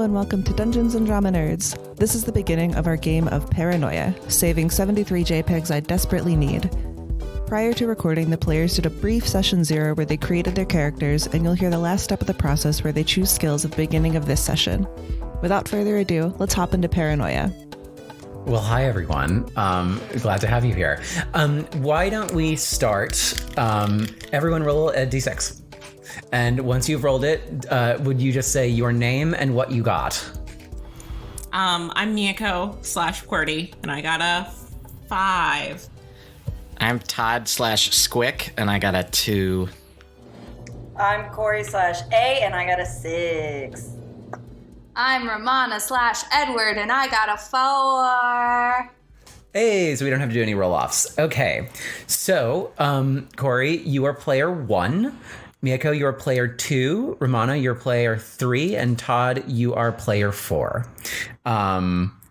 and welcome to Dungeons & Drama Nerds. This is the beginning of our game of Paranoia, saving 73 Jpegs I desperately need. Prior to recording, the players did a brief session 0 where they created their characters, and you'll hear the last step of the process where they choose skills at the beginning of this session. Without further ado, let's hop into Paranoia. Well, hi everyone. Glad to have you here. Why don't we start? Everyone roll a d6. And once you've rolled it, would you just say your name and what you got? I'm Mieko /QWERTY, and I got a 5. I'm Todd /Squick, and I got a 2. I'm Kory /A, and I got a 6. I'm Romana /Edward, and I got a 4. Hey, so we don't have to do any roll-offs. Okay, so Kory, you are player 1. Mieko, you are player 2. Romana, you're player 3. And Todd, you are player 4.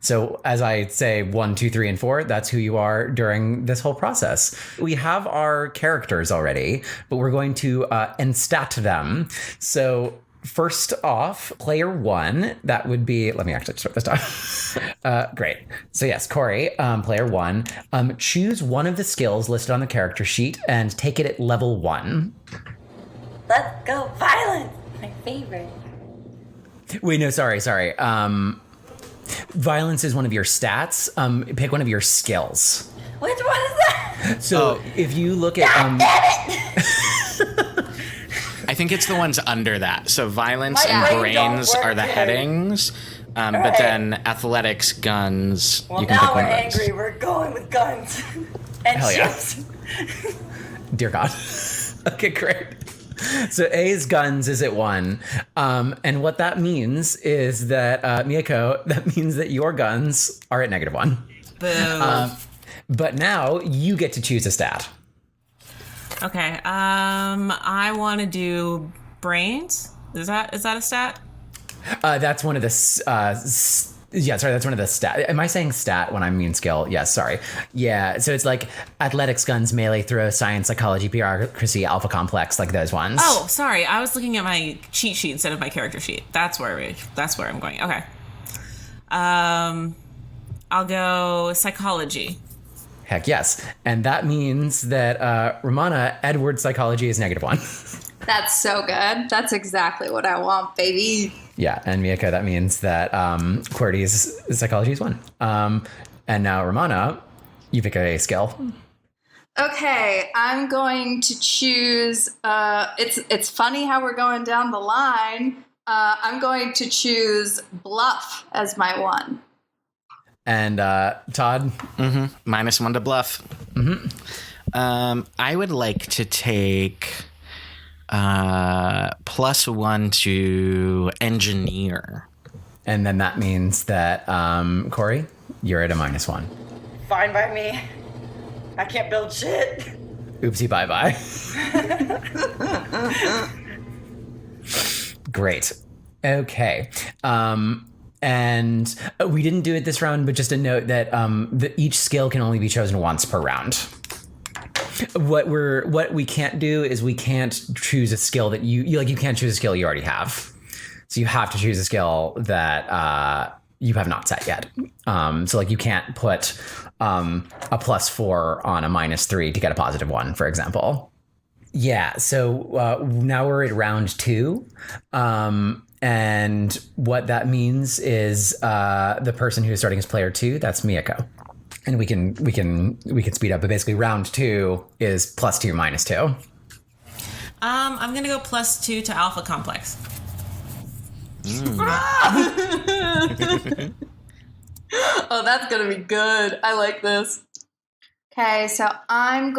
So as I say 1, 2, 3, and 4, that's who you are during this whole process. We have our characters already, but we're going to enstat them. So first off, player 1, that would be, let me actually start this time. Great. So yes, Kory, player 1, choose one of the skills listed on the character sheet and take it at level 1. Let's go violence! My favorite. Wait, no, sorry. Violence is one of your stats. Pick one of your skills. Which one is that? So if you look at... Damn it! I think it's the ones under that. So violence My and brain don't brains work are the here. headings, but right. then athletics, guns, Well, you can now pick we're one of those. angry. We're going with guns. And Hell yeah. ships. Dear God. Okay, great. So A's guns is at 1. And what that means is that, Mieko, that means that your guns are at -1. Boom. But now you get to choose a stat. Okay. I want to do brains. Is that a stat? That's one of the... that's one of the stat. Am I saying stat when I mean skill? Yes, sorry. Yeah, so it's like athletics, guns, melee, throw, science, psychology, bureaucracy, alpha complex, like those ones. Oh, sorry. I was looking at my cheat sheet instead of my character sheet. That's where I'm going. Okay. I'll go psychology. Heck yes. And that means that Romana, Edward's psychology is -1. That's so good. That's exactly what I want, baby. Yeah, and Mieko, that means that QWERTY's psychology is 1. And now Romana, you pick a skill. Okay, I'm going to choose. It's funny how we're going down the line. I'm going to choose bluff as my 1. And Todd? -1 to bluff. I would like to take +1 to engineer. And then that means that Kory, you're at a -1. Fine by me. I can't build shit. Oopsie bye-bye. Great. Okay. And we didn't do it this round, but just a note that each skill can only be chosen once per round. What we can't do is we can't choose a skill that you can't choose a skill you already have. So you have to choose a skill that you have not set yet. So like you can't put a +4 on a -3 to get a +1, for example. Yeah. So now we're at round 2. And what that means is the person who is starting as player 2, that's Mieko. And we can speed up, but basically round 2 is +2 -2. I'm gonna go +2 to alpha complex. Oh, that's gonna be good. I like this. Okay, so I'm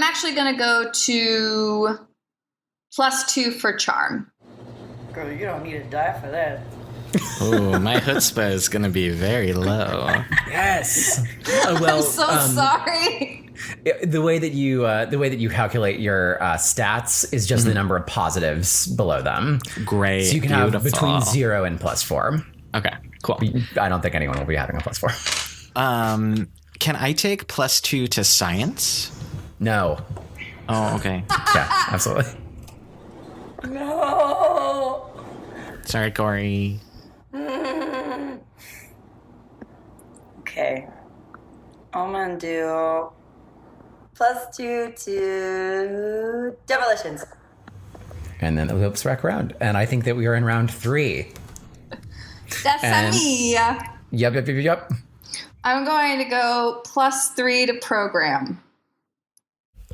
actually gonna go to +2 for charm. Girl, you don't need to die for that. Oh, my chutzpah is going to be very low. Yes. Well, I'm so sorry. The way that you calculate your stats is just the number of positives below them. Great. So you can have between 0 and +4. Okay, cool. I don't think anyone will be having a +4. Can I take +2 to science? No. Oh, okay. Yeah, absolutely. No. Sorry, Kory. Okay. I'm gonna do +2 to demolitions. And then the whoops back around. And I think that we are in round 3. That's And- me. Yep. I'm going to go +3 to program.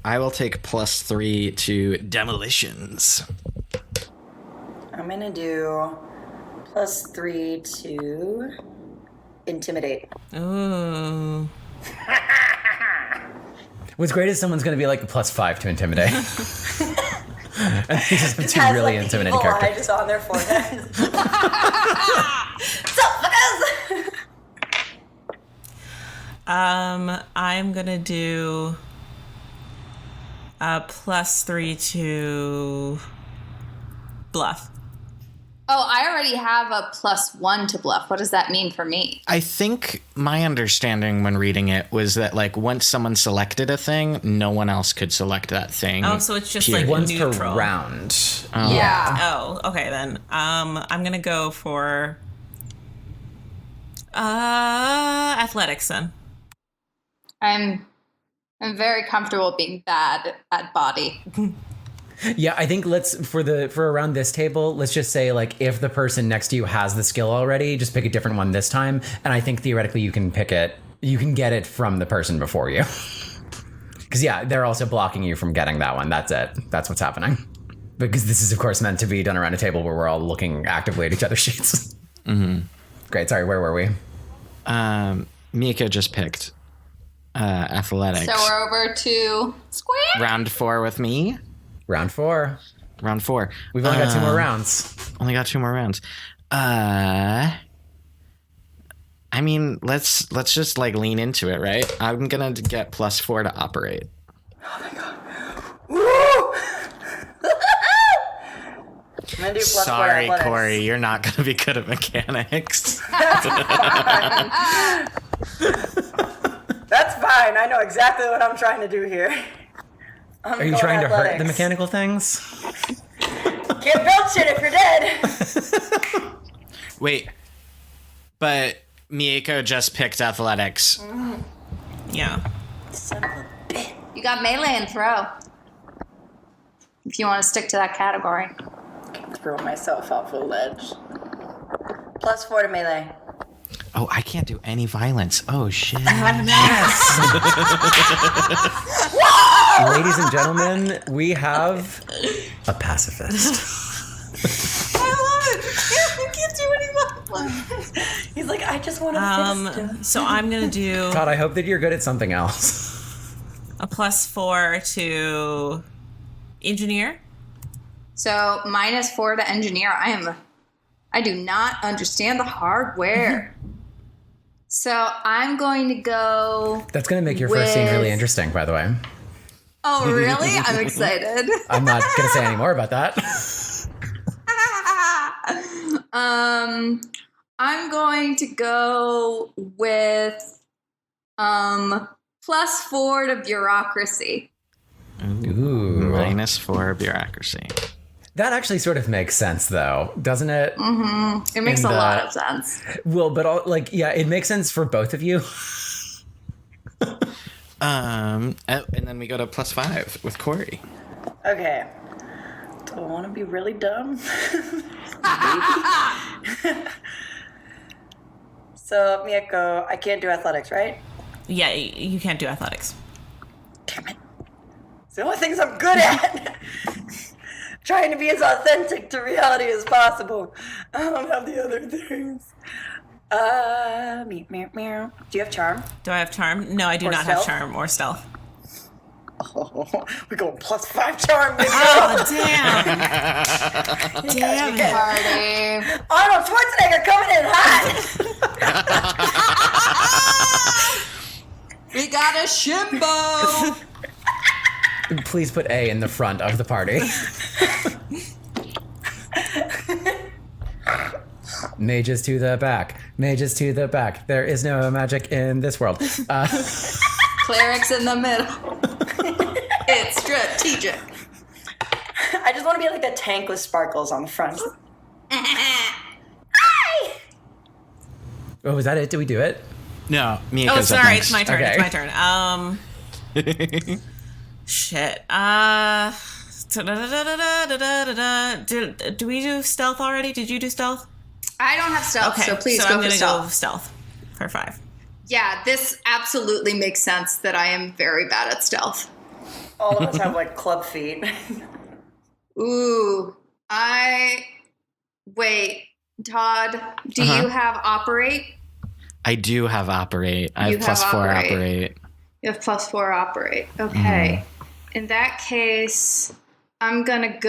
I will take +3 to demolitions. I'm gonna do +3 to intimidate. Ooh. What's great is someone's going to be like a +5 to intimidate. And they just have 2 Has, really like, the intimidating evil eye characters. just on their forehead. So, fuckers! I'm gonna do a +3 to bluff. Oh, I already have a +1 to bluff. What does that mean for me? I think my understanding when reading it was that, like, once someone selected a thing, no one else could select that thing. Oh, so it's just Period. like Once neutral. per round. Yeah. Oh, okay then. I'm gonna go for athletics then. I'm very comfortable being bad at body. Yeah, I think for around this table, let's just say, like, if the person next to you has the skill already, just pick a different one this time. And I think theoretically you can get it from the person before you. Because yeah, they're also blocking you from getting that one. That's it. That's what's happening. Because this is of course meant to be done around a table where we're all looking actively at each other's sheets. Mm-hmm. Great. Sorry, where were we? Mieko just picked athletics. So we're over to Squick. Round 4 with me. Round 4. Round 4. We've only got 2 more rounds. Only got 2 more rounds. I mean, let's just like lean into it, right? I'm gonna get +4 to operate. Woo! I'm gonna do +4 Sorry, athletics. Kory, you're not gonna be good at mechanics. That's fine. I know exactly what I'm trying to do here. Are you trying to hurt the mechanical things? Can't build shit if you're dead. Wait, but Mieko just picked athletics. Yeah. Son of a bitch. You got melee and throw. If you want to stick to that category. Throw myself off a ledge. +4 to melee. Oh, I can't do any violence. Oh shit. Ladies and gentlemen, we have a pacifist. I love it. You can't do any violence. He's like, I just want to fist him. So I'm gonna do Todd, I hope that you're good at something else. a +4 to engineer. So -4 to engineer. I do not understand the hardware. So I'm going to go. That's going to make your first scene really interesting, by the way. Oh, really? I'm excited. I'm not going to say any more about that. I'm going to go with +4 to bureaucracy. Ooh. -4 bureaucracy. That actually sort of makes sense, though, doesn't it? It makes a lot of sense. Well, but it makes sense for both of you. And then we go to +5 with Kory. Okay. Do I want to be really dumb? So, Mieko, I can't do athletics, right? Yeah, you can't do athletics. Damn it. It's the only things I'm good at. Trying to be as authentic to reality as possible. I don't have the other things. Meow. Do you have charm? Do I have charm? No, I do Or not stealth? have charm or stealth. Oh, we're going +5 charm. Oh, damn. Damn it. Party. Arnold Schwarzenegger coming in hot. We got a shimbo. Please put A in the front of the party. Mages to the back. Mages to the back. There is no magic in this world. Clerics in the middle. It's strategic. I just want to be like a tank with sparkles on the front. Oh, was that it? Did we do it? No, Mieko's Oh, up sorry, next. it's my turn. Okay. It's my turn. Shit. Do we do stealth already? Did you do stealth? I don't have stealth, so please so go I'm for gonna stealth. go stealth for 5. Yeah, this absolutely makes sense that I am very bad at stealth. All of us have like club feet. Ooh, wait, Todd, do you have operate? I do have operate. I You have plus have 4 operate. operate. You have plus 4 operate. Okay. In that case, I'm gonna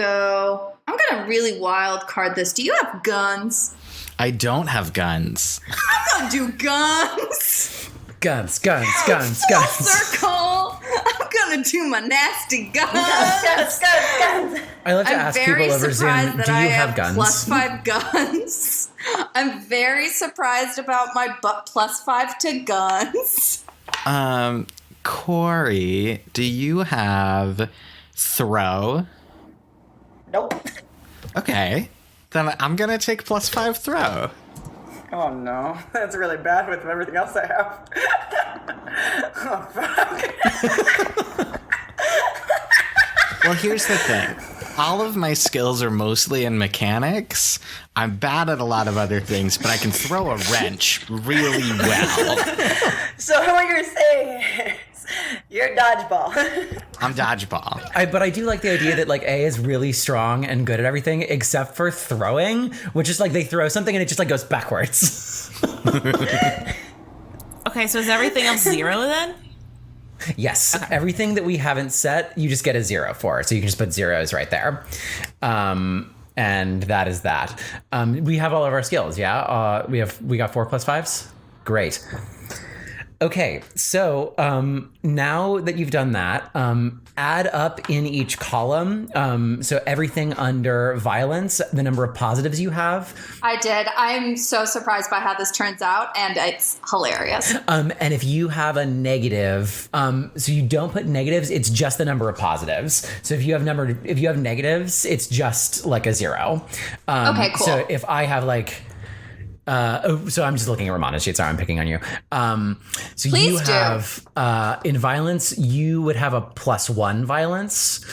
really wild card this. Do you have guns? I don't have guns. I'm gonna do guns. Guns. Full circle. I'm gonna do my nasty guns. Guns. I love to I'm ask very people over surprised Zoom, that do you I have guns? plus 5 guns. I'm very surprised about my plus 5 to guns. Kory, do you have throw? Nope. Okay. Then I'm going to take plus 5 throw. Oh no, that's really bad with everything else I have. Oh fuck. Well, here's the thing. All of my skills are mostly in mechanics. I'm bad at a lot of other things, but I can throw a wrench really well. So what you're saying is you're dodgeball. I'm dodgeball. But I do like the idea that like A is really strong and good at everything except for throwing, which is like they throw something and it just like goes backwards. Okay, so is everything else 0 then? Yes, everything that we haven't set, you just get a 0 for. So you can just put zeros right there. And that is that. We have all of our skills, yeah? We got 4 plus 5s? Great. Okay, so now that you've done that, add up in each column. So everything under violence, the number of positives you have. I did. I'm so surprised by how this turns out, and it's hilarious. And if you have a negative, so you don't put negatives, it's just the number of positives. So if you have negatives, it's just like a 0. Okay, cool. So if I have like, so I'm just looking at Romana's sheet. Sorry, I'm picking on you. So Please you do. have in violence, you would have a plus 1 violence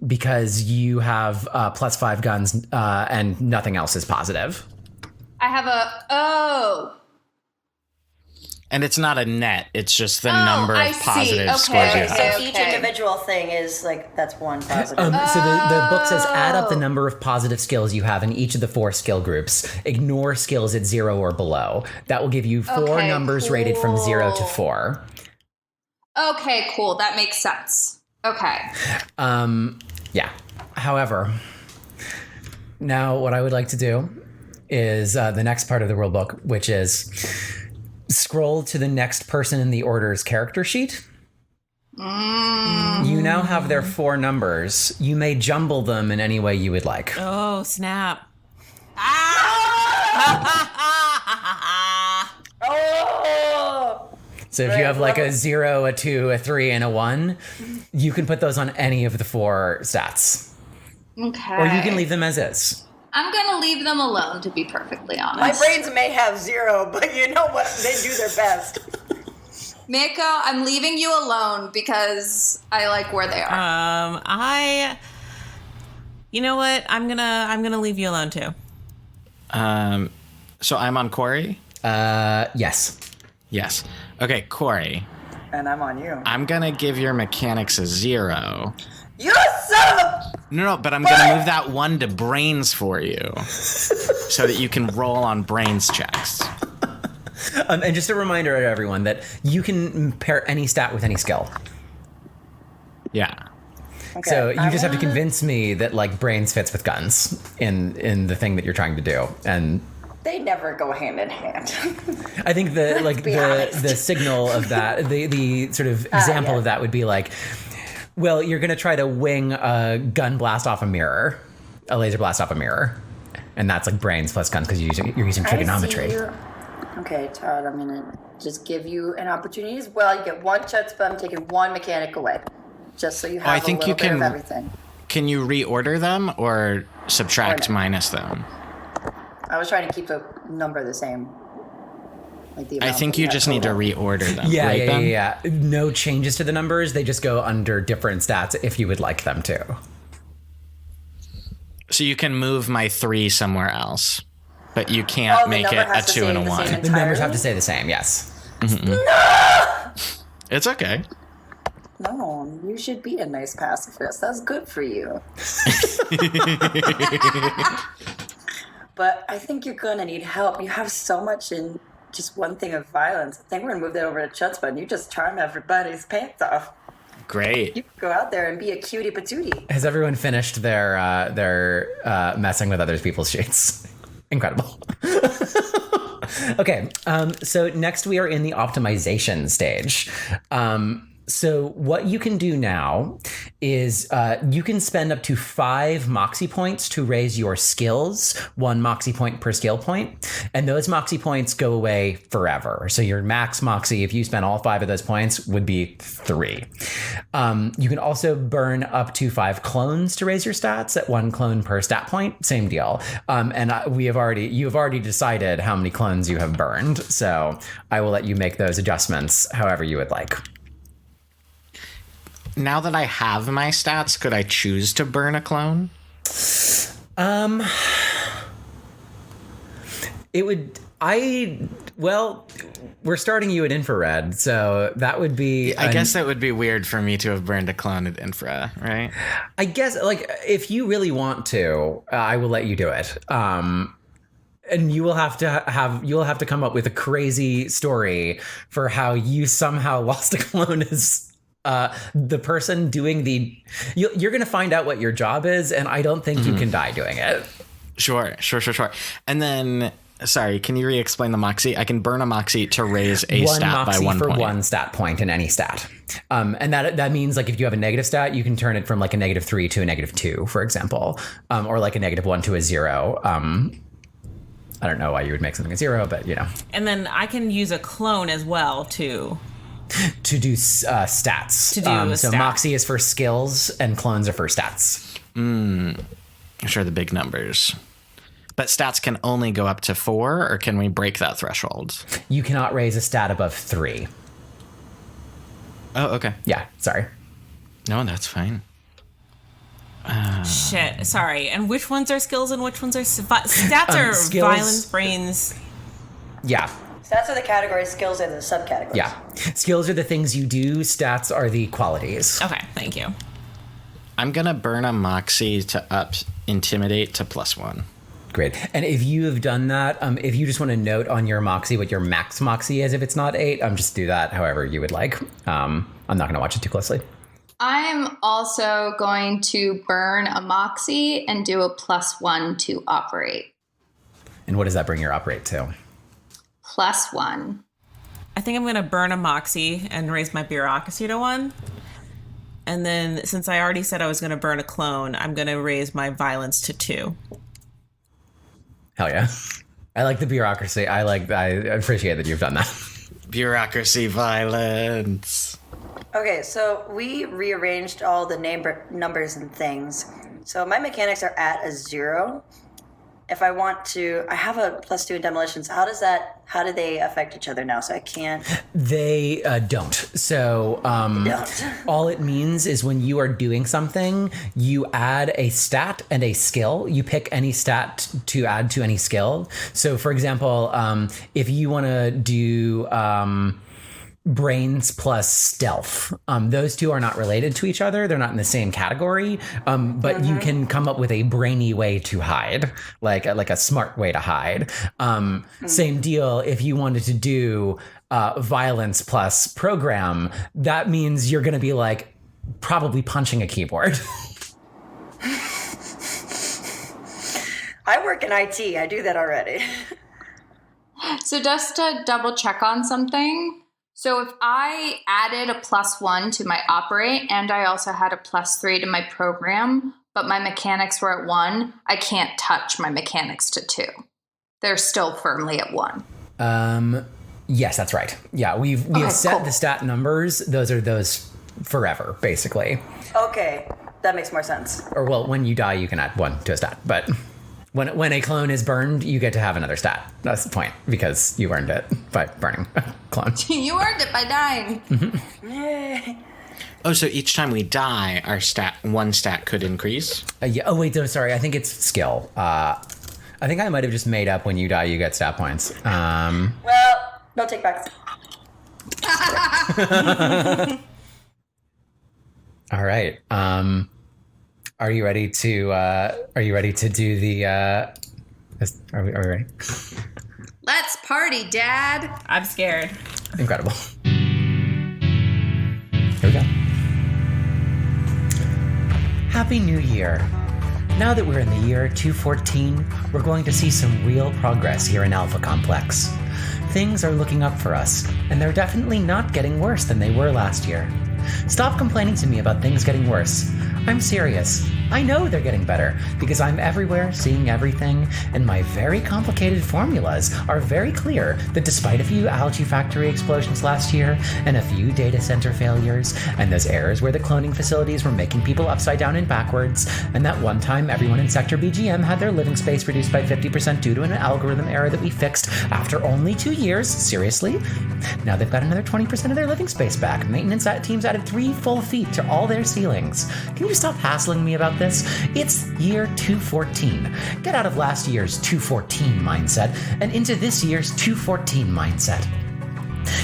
because you have plus 5 guns and nothing else is positive. I have And it's not a net. It's just the number I of see. positive Okay. scores you have. So Okay. each individual thing is like, that's one positive. So the book says add up the number of positive skills you have in each of the 4 skill groups. Ignore skills at 0 or below. That will give you 4 Okay, numbers rated from 0 to cool. 4. Okay, cool. That makes sense. Okay. Yeah. However, now what I would like to do is the next part of the rule book, which is scroll to the next person in the order's character sheet. You now have their 4 numbers. You may jumble them in any way you would like. Oh, snap. Oh! So if you have like a 0, a 2, a 3, and a 1, you can put those on any of the 4 stats. Okay. Or you can leave them as is. I'm going to leave them alone, to be perfectly honest. My brains may have 0, but you know what? They do their best. Mieko, I'm leaving you alone because I like where they are. You know what? I'm gonna leave you alone too. So I'm on Kory? Yes. Yes. Okay, Kory. And I'm on you. I'm going to give your mechanics a 0. You son of a... No, but I'm going to move that 1 to brains for you so that you can roll on brains checks. And just a reminder to everyone that you can pair any stat with any skill. Yeah. Okay, So you just have to convince me that like brains fits with guns in the thing that you're trying to do. And They never go hand in hand. I think the like be honest. the signal of that, the sort of example yeah. of that would be like, well, you're going to try to wing a gun blast off a mirror, a laser blast off a mirror. And that's like brains plus guns because you're using trigonometry. I see you. Okay, Todd, I'm gonna just give you an opportunity as well. You get 1 chance, but I'm taking 1 mechanic away, just so you have I a think little you bit of can- everything. Can you reorder them or subtract Or no. minus them? I was trying to keep the number the same. Like the I amount think that we you have just need to total. reorder them. Yeah, right, yeah, Ben? yeah, yeah. No changes to the numbers. They just go under different stats if you would like them to. So you can move my 3 somewhere else, but you can't the make number it a has to 2 and a stay the 1. same. The numbers have Entirely? to stay the same, yes. It's okay. No, you should be a nice pacifist. That's good for you. But I think you're gonna need help. You have so much in just one thing of violence. I think we're gonna move that over to Chutzpah and you just charm everybody's pants off. Great. You can go out there and be a cutie patootie. Has everyone finished their messing with other people's sheets? Incredible. Okay, so next we are in the optimization stage. So what you can do now is you can spend up to 5 Moxie points to raise your skills, 1 Moxie point per skill point, and those Moxie points go away forever. So your max Moxie, if you spend all 5 of those points, would be 3. You can also burn up to 5 clones to raise your stats at 1 clone per stat point. Same deal. And you have already decided how many clones you have burned. So I will let you make those adjustments however you would like. Now that I have my stats, could I choose to burn a clone? We're starting you at infrared, so that would be... I guess that would be weird for me to have burned a clone at infra, right? I guess, like, if you really want to, I will let you do it. And you will have to come up with a crazy story for how you somehow lost a clone as the person doing the... You're going to find out what your job is, and I don't think you can die doing it. Sure. And then, sorry, can you re-explain the Moxie? I can burn a Moxie to raise a One stat Moxie by 1 for point. 1 stat point in any stat. And that means, like, if you have a negative stat, you can turn it from like a -3 to a -2, for example, or like a -1 to a 0. I don't know why you would make something a 0, but you know. And then I can use a clone as well To do stats. To do a so stat. Moxie is for skills and clones are for stats. Sure, the big numbers. But stats can only go up to 4, or can we break that threshold? You cannot raise a stat above 3. Oh, okay. Yeah, sorry. No, that's fine. Shit, sorry. And which ones are skills and which ones are... Stats are skills- violence, brains... Yeah. Stats are the categories, skills are the subcategories. Yeah. Skills are the things you do. Stats are the qualities. Okay, thank you. I'm going to burn a Moxie to up Intimidate to +1. Great. And if you have done that, if you just want to note on your Moxie what your max Moxie is, if it's not 8, just do that however you would like. I'm not going to watch it too closely. I'm also going to burn a Moxie and do a +1 to operate. And what does that bring your operate to? +1. I think I'm going to burn a Moxie and raise my bureaucracy to 1. And then, since I already said I was going to burn a clone, I'm going to raise my violence to 2. Hell yeah. I like the bureaucracy. I appreciate that you've done that. Bureaucracy violence. Okay, so we rearranged all the numbers and things. So my mechanics are at a 0. If I want to, I have a +2 in demolitions. How do they affect each other now? So I can't. They don't. So Don't. all it means is when you are doing something, you add a stat and a skill. You pick any stat to add to any skill. So, for example, if you want to do brains plus stealth, those two are not related to each other. They're not in the same category. But you can come up with a brainy way to hide, like a smart way to hide. Same deal. If you wanted to do violence plus program, that means you're going to be like probably punching a keyboard. I work in IT. I do that already. So just to double check on something. So if I added a +1 to my operate and I also had a +3 to my program, but my mechanics were at 1, I can't touch my mechanics to 2. They're still firmly at 1. Yes, that's right. Yeah, we have set cool. the stat numbers. Those are those forever, basically. Okay, that makes more sense. Or well, when you die, you can add 1 to a stat, but When a clone is burned, you get to have another stat. That's the point, because you earned it by burning a clone. You earned it by dying. Yay. Oh, so each time we die, our one stat could increase? Yeah. Oh, wait, no, sorry. I think it's skill. I think I might have just made up when you die, you get stat points. Well, no take backs. All right. Are you ready to do the? Are we ready? Let's party, Dad. I'm scared. Incredible. Here we go. Happy New Year. Now that we're in the year 214, we're going to see some real progress here in Alpha Complex. Things are looking up for us, and they're definitely not getting worse than they were last year. Stop complaining to me about things getting worse. I'm serious. I know they're getting better because I'm everywhere seeing everything, and my very complicated formulas are very clear that despite a few algae factory explosions last year and a few data center failures and those errors where the cloning facilities were making people upside down and backwards, and that one time everyone in Sector BGM had their living space reduced by 50% due to an algorithm error that we fixed after only 2 years, seriously? Now they've got another 20% of their living space back. Maintenance teams added 3 full feet to all their ceilings. Can you stop hassling me about this? It's year 214. Get out of last year's 214 mindset and into this year's 214 mindset.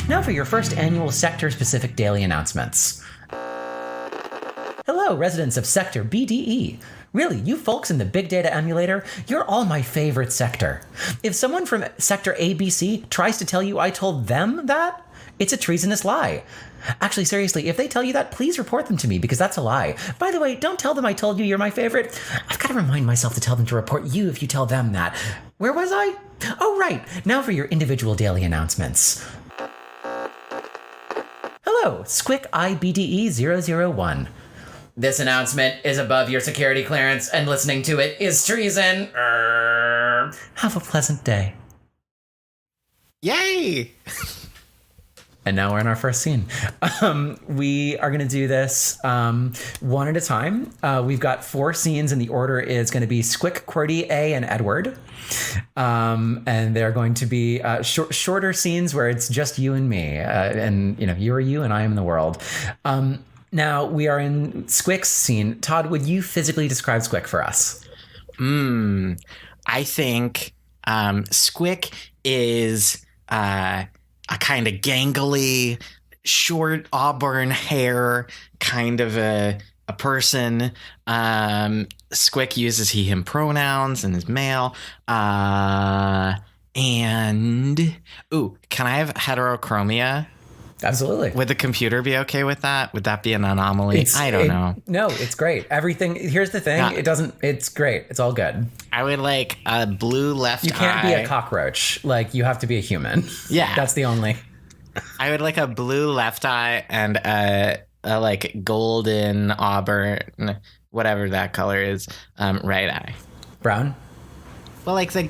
Now for your first annual sector-specific daily announcements. Hello, residents of Sector BDE. Really, you folks in the Big Data Emulator, you're all my favorite sector. If someone from Sector ABC tries to tell you I told them that, it's a treasonous lie. Actually, seriously, if they tell you that, please report them to me, because that's a lie. By the way, don't tell them I told you you're my favorite. I've got to remind myself to tell them to report you if you tell them that. Where was I? Oh, right. Now for your individual daily announcements. Hello, Squick IBDE001. This announcement is above your security clearance, and listening to it is treason. Have a pleasant day. Yay! And now we're in our first scene. We are going to do this one at a time. We've got 4 scenes, and the order is going to be Squick, QWERTY, A, and Edward. And they're going to be shorter scenes where it's just you and me. And, you are you, and I am the world. Now, we are in Squick's scene. Todd, would you physically describe Squick for us? I think Squick is a kind of gangly, short auburn hair kind of a person. Squick uses he, him pronouns and is male. And, can I have heterochromia? Absolutely. Would the computer be okay with that? Would that be an anomaly? I don't know. No, it's great. Everything. Here's the thing. It's great. It's all good. I would like a blue left eye. You can't be a cockroach. Like, you have to be a human. Yeah. That's the only. I would like a blue left eye and a like golden auburn, whatever that color is, right eye. Brown? Well, like the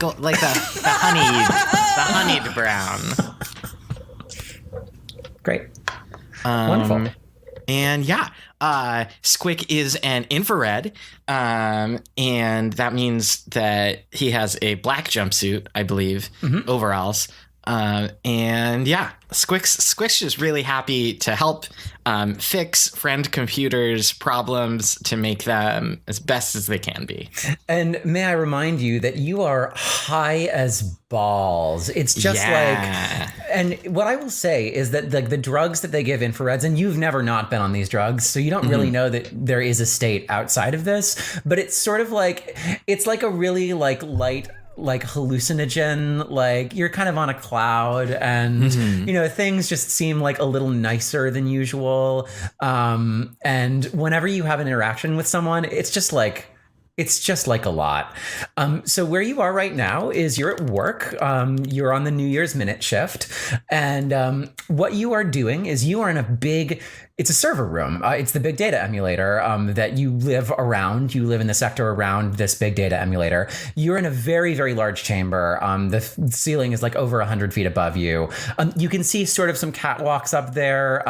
honeyed brown. Great. Wonderful. And yeah, Squick is an infrared, and that means that he has a black jumpsuit, I believe, overalls. And yeah, Squick's just really happy to help fix friend computers' problems to make them as best as they can be. And may I remind you that you are high as balls. It's just and what I will say is that the drugs that they give infrareds, and you've never not been on these drugs, so you don't really know that there is a state outside of this, but it's sort of like, it's like a really like light, like hallucinogen, like you're kind of on a cloud, and things just seem like a little nicer than usual, and whenever you have an interaction with someone, it's just like a lot. So where you are right now is you're at work. You're on the New Year's minute shift, and what you are doing is you are in it's a server room. It's the big data emulator that you live around. You live in the sector around this big data emulator. You're in a very, very large chamber. The ceiling is like over 100 feet above you. You can see sort of some catwalks up there.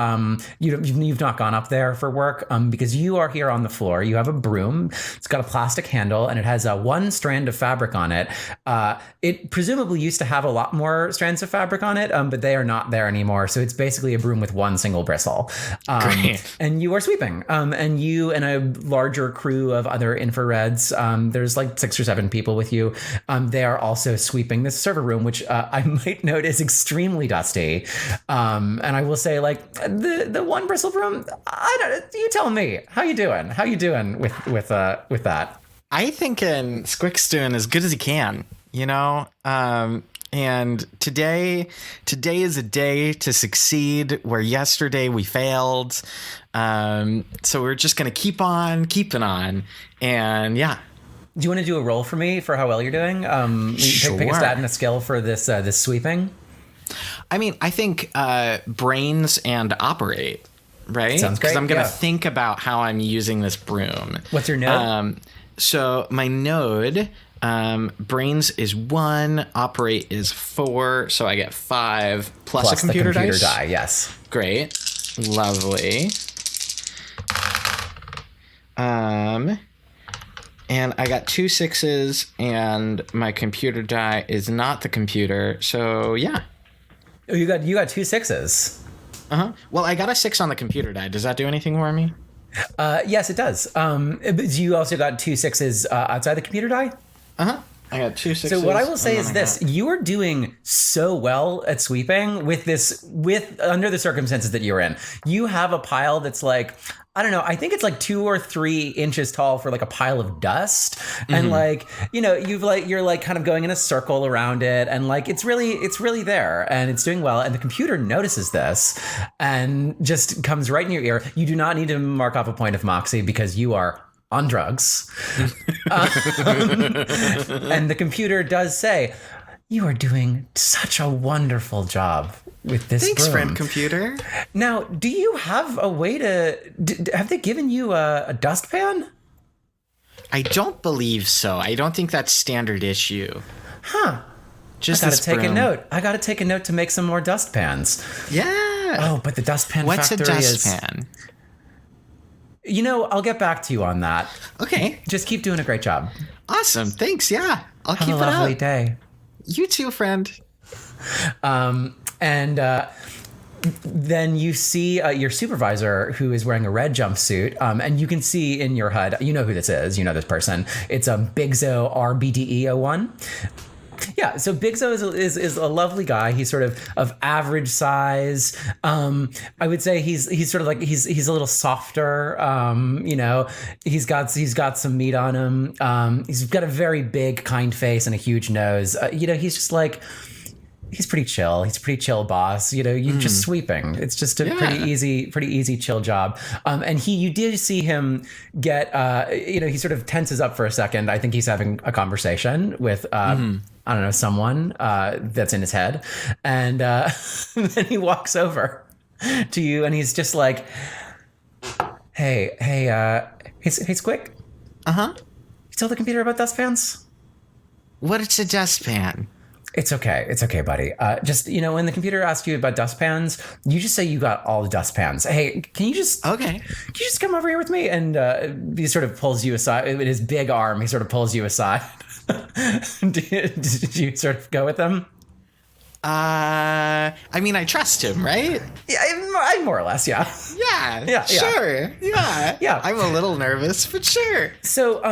You've not gone up there for work because you are here on the floor. You have a broom. It's got a plastic plastic handle, and it has one strand of fabric on it. It presumably used to have a lot more strands of fabric on it, but they are not there anymore. So it's basically a broom with one single bristle. Great. And you are sweeping. And you and a larger crew of other infrareds, there's like 6 or 7 people with you. They are also sweeping this server room, which I might note is extremely dusty. And I will say, like, the one bristle broom, you tell me, how you doing? How you doing with that? I think Squick's doing as good as he can, you know? And today is a day to succeed where yesterday we failed. So we're just going to keep on keeping on. And yeah. Do you want to do a roll for me for how well you're doing? Sure. Pick a stat and a skill for this sweeping. I mean, I think brains and operate, right? Sounds great. Because I'm going to think about how I'm using this broom. What's your node? So my node, brains is 1, operate is 4, so I get 5 plus a computer the computer dice. die. Yes. Great. Lovely. And I got 2 6s, and my computer die is not the computer, so yeah. Oh, you got 2 6s. Uh-huh. Well, I got a 6 on the computer die. Does that do anything for me? Yes, it does. You also got 2 6s outside the computer die? Uh-huh. I got 2 6s. So what I will say is this: you are doing so well at sweeping with under the circumstances that you're in. You have a pile that's like, I don't know, I think it's like 2 or 3 inches tall for like a pile of dust. Mm-hmm. And like, you know, you're like kind of going in a circle around it, and like it's really there, and it's doing well. And the computer notices this and just comes right in your ear. You do not need to mark off a point of moxie because you are on drugs. And the computer does say, you are doing such a wonderful job with this Thanks, broom. friend computer. Now, do you have a way to... have they given you a dustpan? I don't believe so. I don't think that's standard issue. Huh. Just I gotta this take broom. a note. I gotta take a note to make some more dustpans. Yeah. Oh, but the dustpan What's a factory dustpan? You know, I'll get back to you on that. Okay. Just keep doing a great job. Awesome. Thanks. Yeah. I'll Have keep a it up. lovely day. You too, friend. Then you see your supervisor, who is wearing a red jumpsuit, and you can see in your HUD, you know who this is, you know this person. It's Big Zo RBDE01. Yeah, so Big Zo is a lovely guy. He's sort of average size. I would say he's sort of like he's a little softer. You know, he's got some meat on him. He's got a very big, kind face and a huge nose. You know, he's just like, he's pretty chill. He's a pretty chill boss. You know, you're just sweeping. It's just a pretty easy, chill job. And you did see him get, you know, he sort of tenses up for a second. I think he's having a conversation with, I don't know, someone that's in his head. And then he walks over to you and he's just like, hey, Squick. Uh-huh. You tell the computer about dustpans? What's a dustpan? It's okay, buddy. Just, you know, when the computer asks you about dustpans, you just say you got all the dustpans. Hey, can you just come over here with me? And he sort of pulls you aside with his big arm. He sort of pulls you aside. Did you sort of go with him? I mean, I trust him, right? Yeah, I more or less, yeah. Yeah, sure. Yeah. I'm a little nervous, but sure. So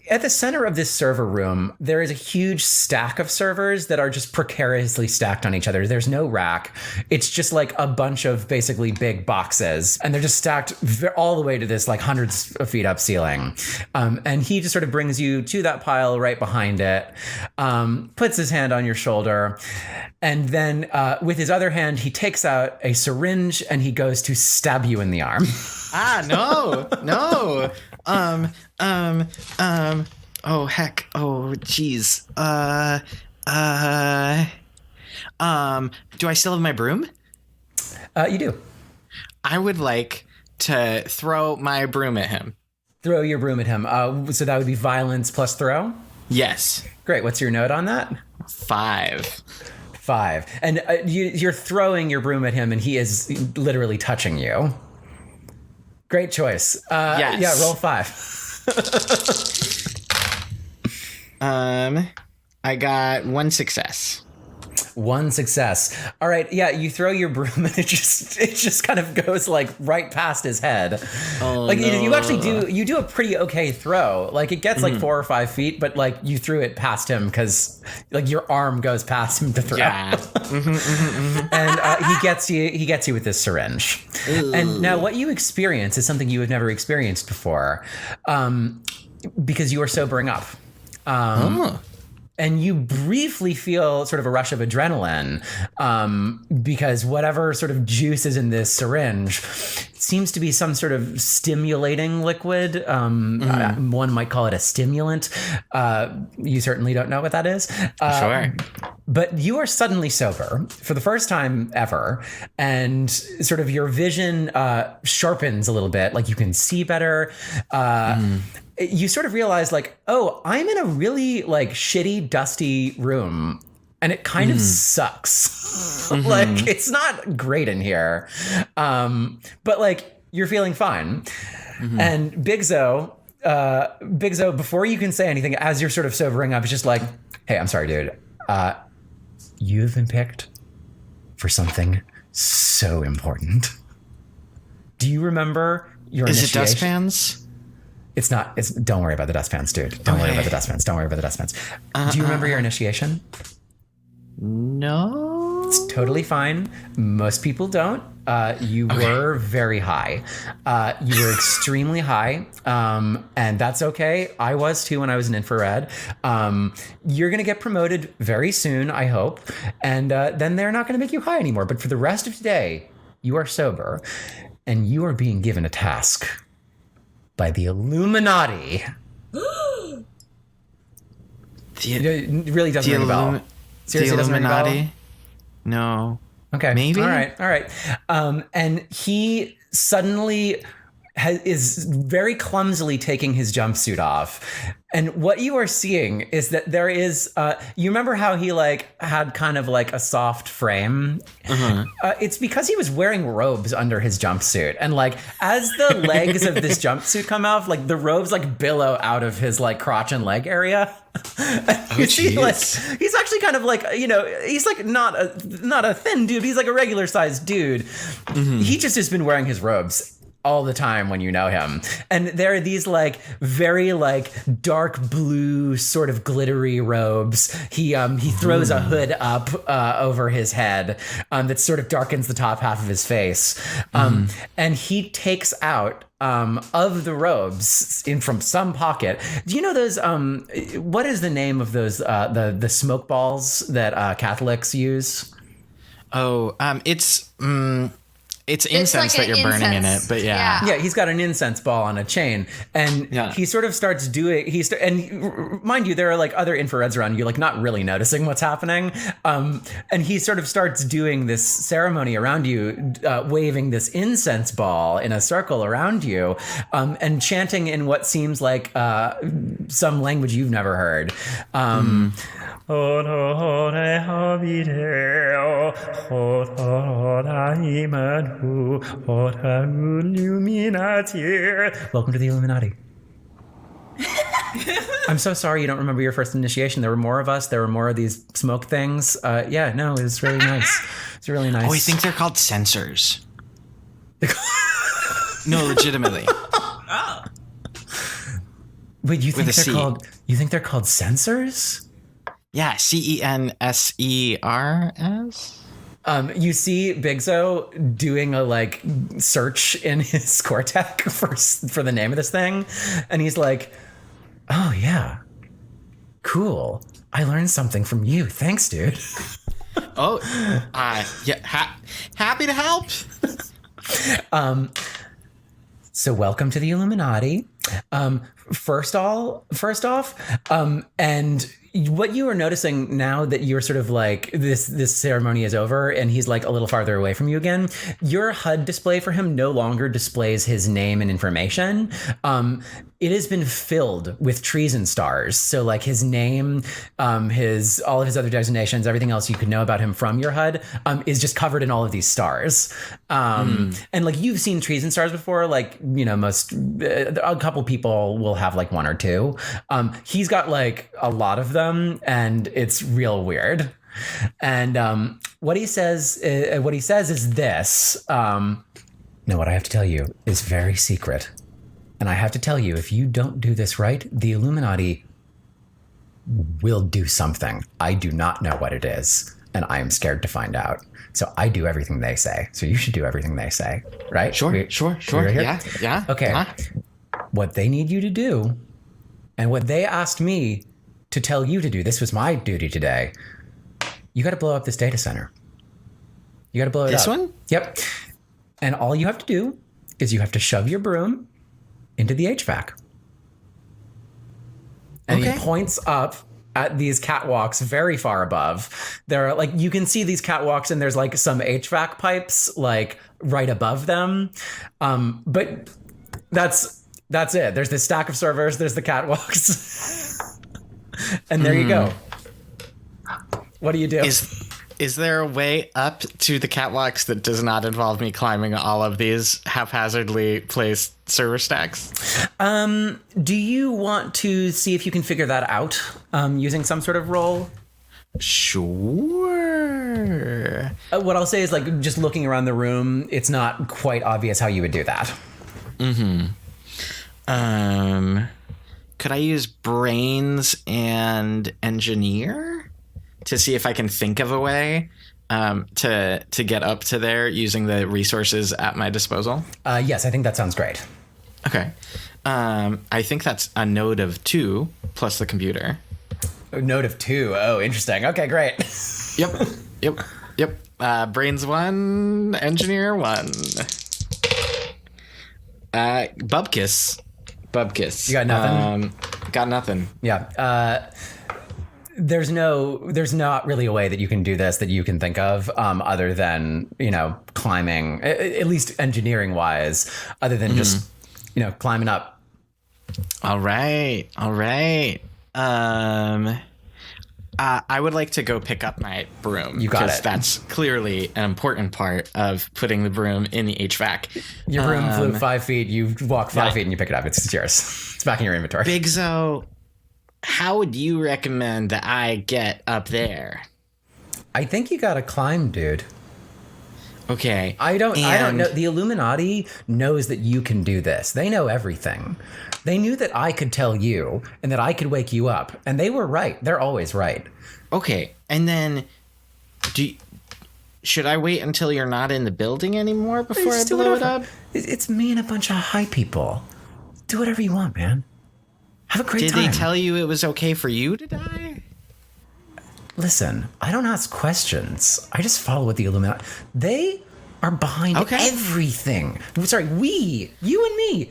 at the center of this server room, there is a huge stack of servers that are just precariously stacked on each other. There's no rack. It's just like a bunch of basically big boxes, and they're just stacked all the way to this like hundreds of feet up ceiling. And he just sort of brings you to that pile right behind it, puts his hand on your shoulder, and then with his other hand, he takes out a syringe and he goes to stab you in the arm. No. Oh, heck. Oh, geez. Do I still have my broom? You do. I would like to throw my broom at him. Throw your broom at him. So that would be violence plus throw? Yes. Great. What's your note on that? 5. And you're throwing your broom at him and he is literally touching you. Great choice. Yes. Yeah, roll 5. I got 1 success. 1 success. All right. Yeah, you throw your broom and it just kind of goes like right past his head. Oh, like no. you actually do a pretty okay throw. Like it gets like 4 or 5 feet, but like you threw it past him because like your arm goes past him to throw. Yeah. And he gets you with this syringe. Ooh. And now what you experience is something you have never experienced before, because you are sobering up. And you briefly feel sort of a rush of adrenaline, because whatever sort of juice is in this syringe seems to be some sort of stimulating liquid. One might call it a stimulant. You certainly don't know what that is. Sure. But you are suddenly sober for the first time ever, and sort of your vision sharpens a little bit. Like you can see better. You sort of realize like, oh, I'm in a really like shitty, dusty room. And it kind of sucks. Like, it's not great in here. But like, you're feeling fine. And Big Zo, before you can say anything, as you're sort of sobering up, it's just like, hey, I'm sorry, dude. You've been picked for something so important. Do you remember your initiation? Is it dustpans? It's not. Don't worry about the dustpans, dude. Don't worry about the dustpans. Don't worry about the dustpans. Do you remember your initiation? No. It's totally fine. Most people don't. You were very high. You were extremely high. And that's okay. I was too when I was in infrared. You're going to get promoted very soon, I hope. And then they're not going to make you high anymore. But for the rest of today, you are sober. And you are being given a task by the Illuminati. It really doesn't ring a bell. Seriously, the doesn't ring a bell? Illuminati? No. Okay. Maybe? All right. And he suddenly is very clumsily taking his jumpsuit off. And what you are seeing is that there is, you remember how he like had kind of like a soft frame? It's because he was wearing robes under his jumpsuit. And like, as the legs of this jumpsuit come off, like the robes like billow out of his like crotch and leg area. You see, like, he's actually kind of like, he's like not a thin dude. He's like a regular sized dude. He just has been wearing his robes all the time when you know him. And there are these like very like dark blue sort of glittery robes. He throws a hood up over his head that sort of darkens the top half of his face. And he takes out of the robes from some pocket. Do you know those what is the name of those the smoke balls that Catholics use? It's incense like that you're burning in it, but yeah. He's got an incense ball on a chain, and he sort of starts doing. And mind you, there are like other infrareds around you, like not really noticing what's happening. And he sort of starts doing this ceremony around you, waving this incense ball in a circle around you, and chanting in what seems like some language you've never heard. Welcome to the Illuminati. I'm so sorry you don't remember your first initiation. There were more of us. There were more of these smoke things. It was really nice. It's really nice. Oh, I think they're called sensors. No, legitimately. Wait, you think they're called sensors? Yeah, CENSERS. You see Big Zo doing a like search in his Cortec for the name of this thing, and he's like, "Oh yeah, cool. I learned something from you. Thanks, dude." Happy to help. So welcome to the Illuminati. First off, and what you are noticing now that you're sort of like this ceremony is over and he's like a little farther away from you again, your HUD display for him no longer displays his name and information. It has been filled with treason stars. So like his name, all of his other designations, everything else you could know about him from your HUD is just covered in all of these stars. And like you've seen treason stars before, like, a couple people will have like one or two. He's got like a lot of them, and it's real weird. And what he says is this. Now, what I have to tell you is very secret. And I have to tell you, if you don't do this right, the Illuminati will do something. I do not know what it is, and I am scared to find out. So I do everything they say. So you should do everything they say, right? Sure. Right Yeah. Okay. What they need you to do, and what they asked me to tell you to do, this was my duty today. You got to blow up this data center. You got to blow it up. This one? Yep. And all you have to do is you have to shove your broom into the HVAC. And he points up at these catwalks very far above. There are like, you can see these catwalks and there's like some HVAC pipes like right above them. But that's it. There's this stack of servers. There's the catwalks. And there you go. What do you do? Is there a way up to the catwalks that does not involve me climbing all of these haphazardly placed server stacks? Do you want to see if you can figure that out using some sort of roll? Sure. What I'll say is, like, just looking around the room, it's not quite obvious how you would do that. Could I use brains and engineer to see if I can think of a way to get up to there using the resources at my disposal? Yes, I think that sounds great. Okay. I think that's a node of 2 plus the computer. A node of 2. Oh, interesting. Okay, great. Yep. Brains 1, engineer 1. Bubkiss. You got nothing? Got nothing. Yeah. There's not really a way that you can do this that you can think of other than, climbing, at least engineering wise, other than just, climbing up. All right. I would like to go pick up my broom. You got it. Because that's clearly an important part of putting the broom in the HVAC. Your broom flew 5 feet. You walk 5 feet and you pick it up. It's yours. It's back in your inventory. Big Zo, how would you recommend that I get up there? I think you gotta climb, dude. Okay. I don't know. The Illuminati knows that you can do this. They know everything. They knew that I could tell you and that I could wake you up. And they were right. They're always right. Okay. And then should I wait until you're not in the building anymore before I blow it up? It's me and a bunch of high people. Do whatever you want, man. Have a great time. Did they tell you it was okay for you to die? Listen, I don't ask questions. I just follow what the Illuminati. They are behind everything. Sorry, you and me.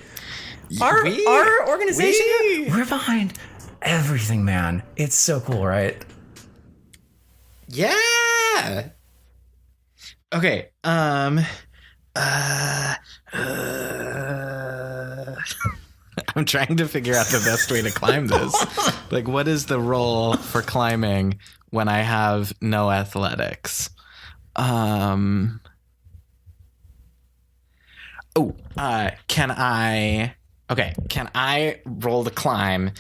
Our organization, we're behind everything, man. It's so cool, right? Yeah. Okay. I'm trying to figure out the best way to climb this. Like, what is the roll for climbing when I have no athletics? Can I roll the climb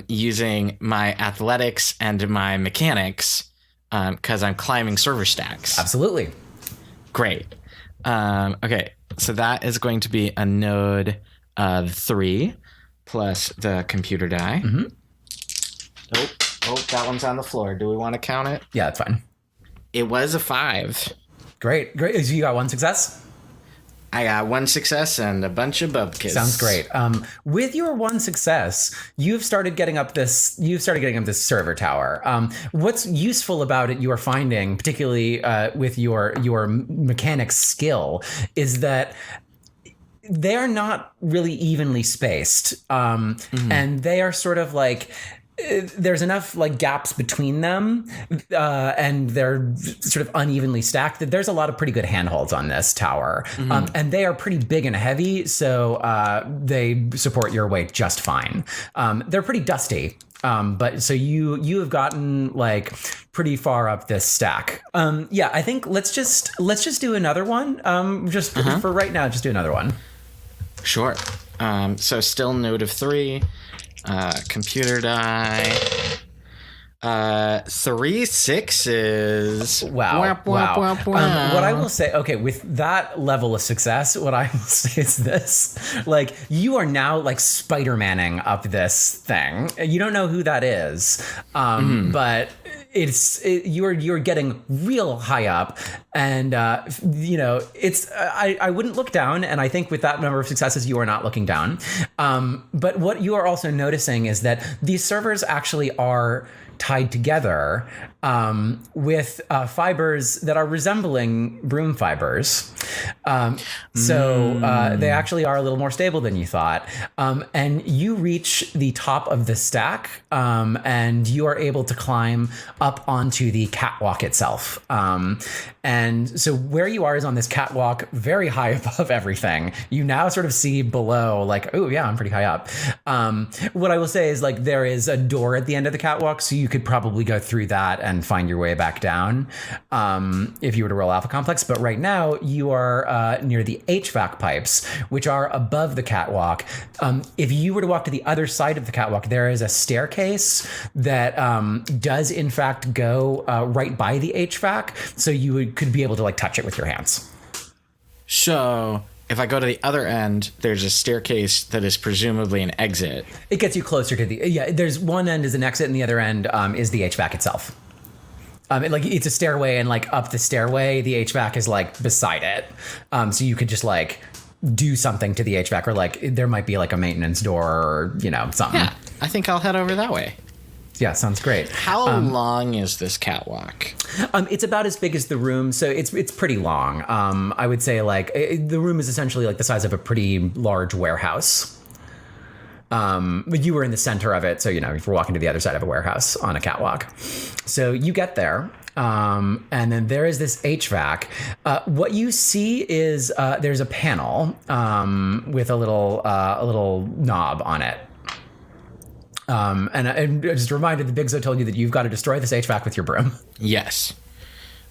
using my athletics and my mechanics because I'm climbing server stacks? Absolutely. Great. Okay, so that is going to be a node of 3 plus the computer die. Mm-hmm. Oh, that one's on the floor. Do we want to count it? Yeah, it's fine. It was a 5. Great. So you got 1 success? I got 1 success and a bunch of bubkis. Sounds great. With your 1 success, you've started getting up this server tower. What's useful about it, you are finding, particularly with your mechanics skill, is that they're not really evenly spaced, and they are sort of like. There's enough like gaps between them, and they're sort of unevenly stacked that there's a lot of pretty good handholds on this tower, and they are pretty big and heavy, so they support your weight just fine. They're pretty dusty, but so you have gotten like pretty far up this stack. Yeah, I think let's just do another one. For right now, just do another one. Sure. So still node of 3. Computer die. 3 6s. Wow. Wow. What I will say, okay, with that level of success, what I will say is this. Like, you are now, like, Spider-Manning up this thing. You don't know who that is, but you're getting real high up, and I wouldn't look down, and I think with that number of successes you are not looking down, but what you are also noticing is that these servers actually are tied together with fibers that are resembling broom fibers. So they actually are a little more stable than you thought. And you reach the top of the stack, and you are able to climb up onto the catwalk itself. And so where you are is on this catwalk, very high above everything. You now sort of see below, like, oh yeah, I'm pretty high up. What I will say is, like, there is a door at the end of the catwalk, so you could probably go through that and find your way back down if you were to roll Alpha Complex. But right now you are near the HVAC pipes, which are above the catwalk. If you were to walk to the other side of the catwalk, there is a staircase that does in fact go right by the HVAC, so you could be able to, like, touch it with your hands. So if I go to the other end, there's a staircase that is presumably an exit. It gets you closer to there's one end is an exit and the other end is the HVAC itself. It's a stairway, and, like, up the stairway, the HVAC is, like, beside it. So you could just, like, do something to the HVAC, or, like, there might be, like, a maintenance door or, something. Yeah, I think I'll head over that way. Yeah, sounds great. How long is this catwalk? It's about as big as the room, so it's pretty long. I would say, like, the room is essentially, like, the size of a pretty large warehouse. But you were in the center of it, so, if you're walking to the other side of a warehouse on a catwalk. So you get there, and then there is this HVAC. What you see is there's a panel with a little knob on it. And I just reminded the Bigzo told you that you've got to destroy this HVAC with your broom. Yes.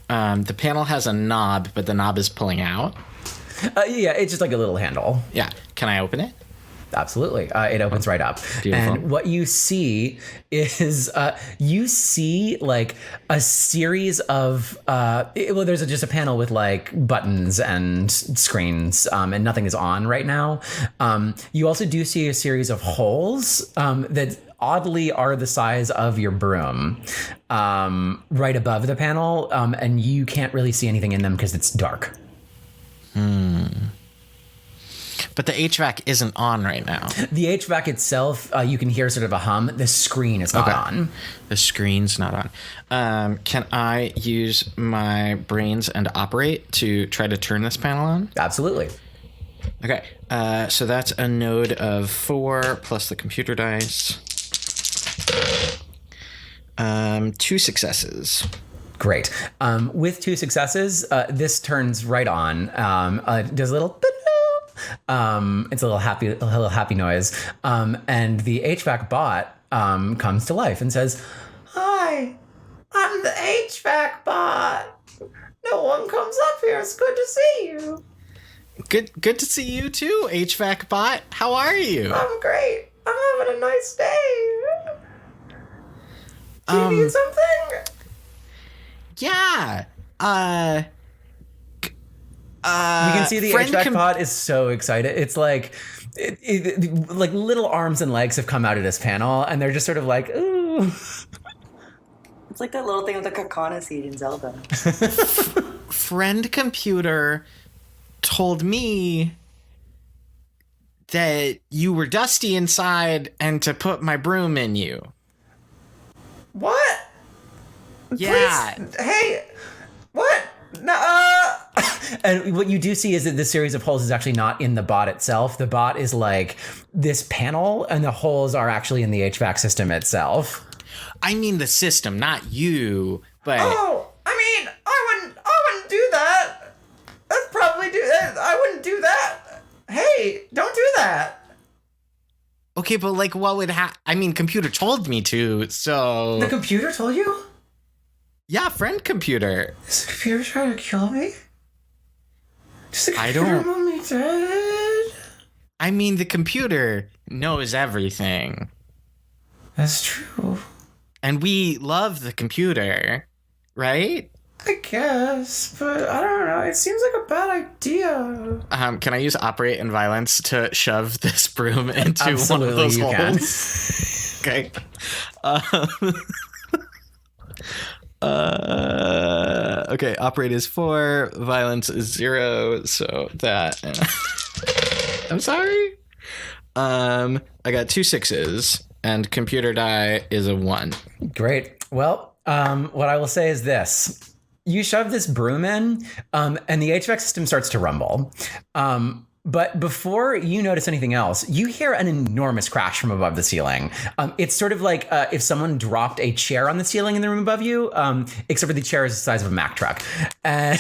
The panel has a knob, but the knob is pulling out. Yeah, it's just like a little handle. Yeah. Can I open it? Absolutely. It opens right up. Beautiful. And what you see is like a series of there's just a panel with, like, buttons and screens, and nothing is on right now. You also do see a series of holes that oddly are the size of your broom, right above the panel, and you can't really see anything in them because it's dark. But the HVAC isn't on right now. The HVAC itself, you can hear sort of a hum. The screen is not on. The screen's not on. Can I use my brains and operate to try to turn this panel on? Absolutely. Okay. So that's a node of 4 plus the computer dice. 2 successes. Great. With 2 successes, this turns right on. Does a little... it's a little happy noise. And the HVAC bot comes to life and says, "Hi, I'm the HVAC bot. No one comes up here. It's good to see you." Good to see you too, HVAC bot. How are you? I'm great. I'm having a nice day. Do you need something? Yeah. You can see the HVAC bot is so excited. It's like, like little arms and legs have come out of this panel, and they're just sort of like, ooh. It's like that little thing with the kakana seed in Zelda. Friend computer told me that you were dusty inside and to put my broom in you. What? Yeah. Please, hey, what? No. And what you do see is that this series of holes is actually not in the bot itself. The bot is like this panel, and the holes are actually in the HVAC system itself. I mean the system, not you. But I wouldn't do that. I wouldn't do that. Hey, don't do that. Okay, but like, what would I mean, computer told me to, so. The computer told you? Yeah, friend computer. Is the computer trying to kill me? Does the I computer don't. want me dead? I mean, the computer knows everything. That's true. And we love the computer, right? I guess, but I don't know. It seems like a bad idea. Can I use operate and violence to shove this broom into Absolutely, one of those you holes? Okay. Okay, operate is 4, violence is 0, so that... I'm sorry. I got 2 6s, and computer die is a 1. Great. Well, what I will say is this. You shove this broom in, and the HVAC system starts to rumble. But before you notice anything else, you hear an enormous crash from above the ceiling. It's sort of like if someone dropped a chair on the ceiling in the room above you, except for the chair is the size of a Mack truck. And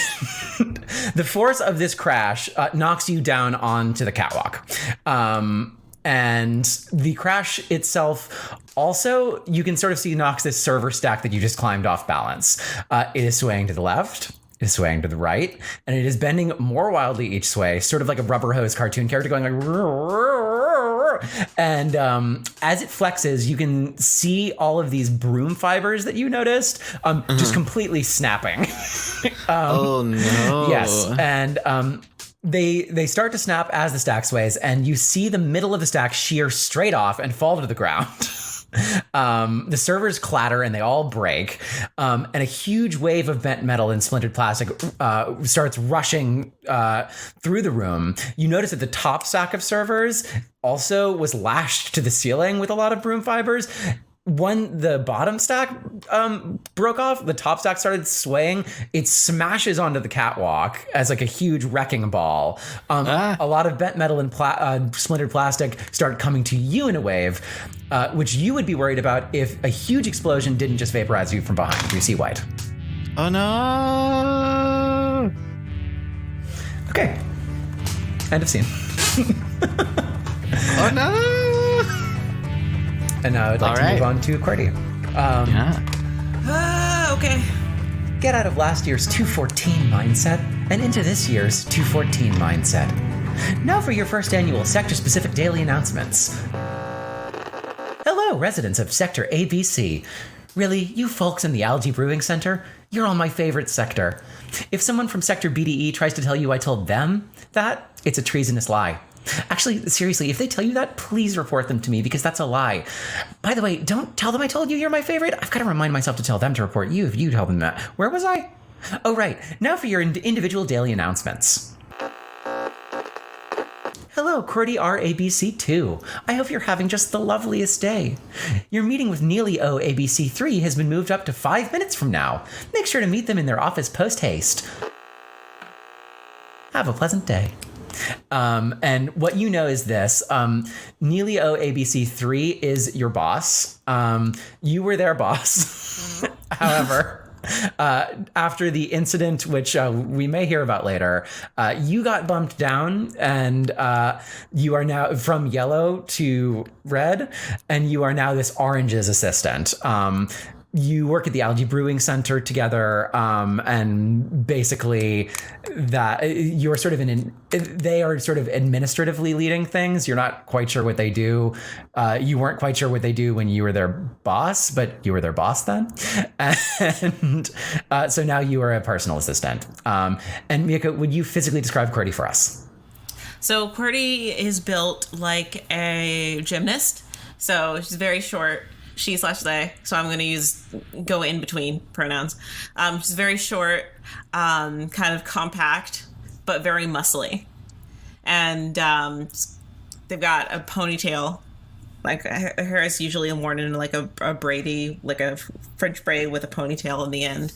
the force of this crash knocks you down onto the catwalk. And the crash itself also, you can sort of see knocks this server stack that you just climbed off balance. It is swaying to the left. It is swaying to the right, and it is bending more wildly each sway, sort of like a rubber hose cartoon character going like. And as it flexes, you can see all of these broom fibers that you noticed just completely snapping. Oh no! Yes, and they start to snap as the stack sways, and you see the middle of the stack shear straight off and fall to the ground. The servers clatter and they all break, and a huge wave of bent metal and splintered plastic starts rushing through the room. You notice that the top stack of servers also was lashed to the ceiling with a lot of broom fibers. When the bottom stack broke off, the top stack started swaying. It smashes onto the catwalk as like a huge wrecking ball. A lot of bent metal and splintered plastic started coming to you in a wave, which you would be worried about if a huge explosion didn't just vaporize you from behind. You see white. Oh no! Okay. End of scene. Oh no! And now I'd like to move on to QWERTY. Okay. Get out of last year's 214 mindset and into this year's 214 mindset. Now for your first annual sector-specific daily announcements. Hello, residents of Sector ABC. Really, you folks in the Algae Brewing Center? You're all my favorite sector. If someone from Sector BDE tries to tell you I told them that, it's a treasonous lie. Actually, seriously, if they tell you that, please report them to me because that's a lie. By the way, don't tell them I told you you're my favorite. I've got to remind myself to tell them to report you if you tell them that. Where was I? Oh, right. Now for your individual daily announcements. Hello, QWERTY RABC2. I hope you're having just the loveliest day. Your meeting with Neely O ABC3 has been moved up to 5 minutes from now. Make sure to meet them in their office post-haste. Have a pleasant day. And what you know is this, Neely O ABC3 is your boss. You were their boss. However, after the incident, which we may hear about later, you got bumped down and you are now from yellow to red, and you are now this orange's assistant. You work at the Algae Brewing Center together, and basically that you're sort of they are sort of administratively leading things. You're not quite sure what they do. You weren't quite sure what they do when you were their boss, but you were their boss then. And so now you are a personal assistant. And Mieko, would you physically describe QWERTY for us? So QWERTY is built like a gymnast. So she's very short. She/they, so I'm going to use go in between pronouns. She's very short, kind of compact, but very muscly. And they've got a ponytail. Like her hair is usually worn in like a braidy, like a French braid with a ponytail in the end,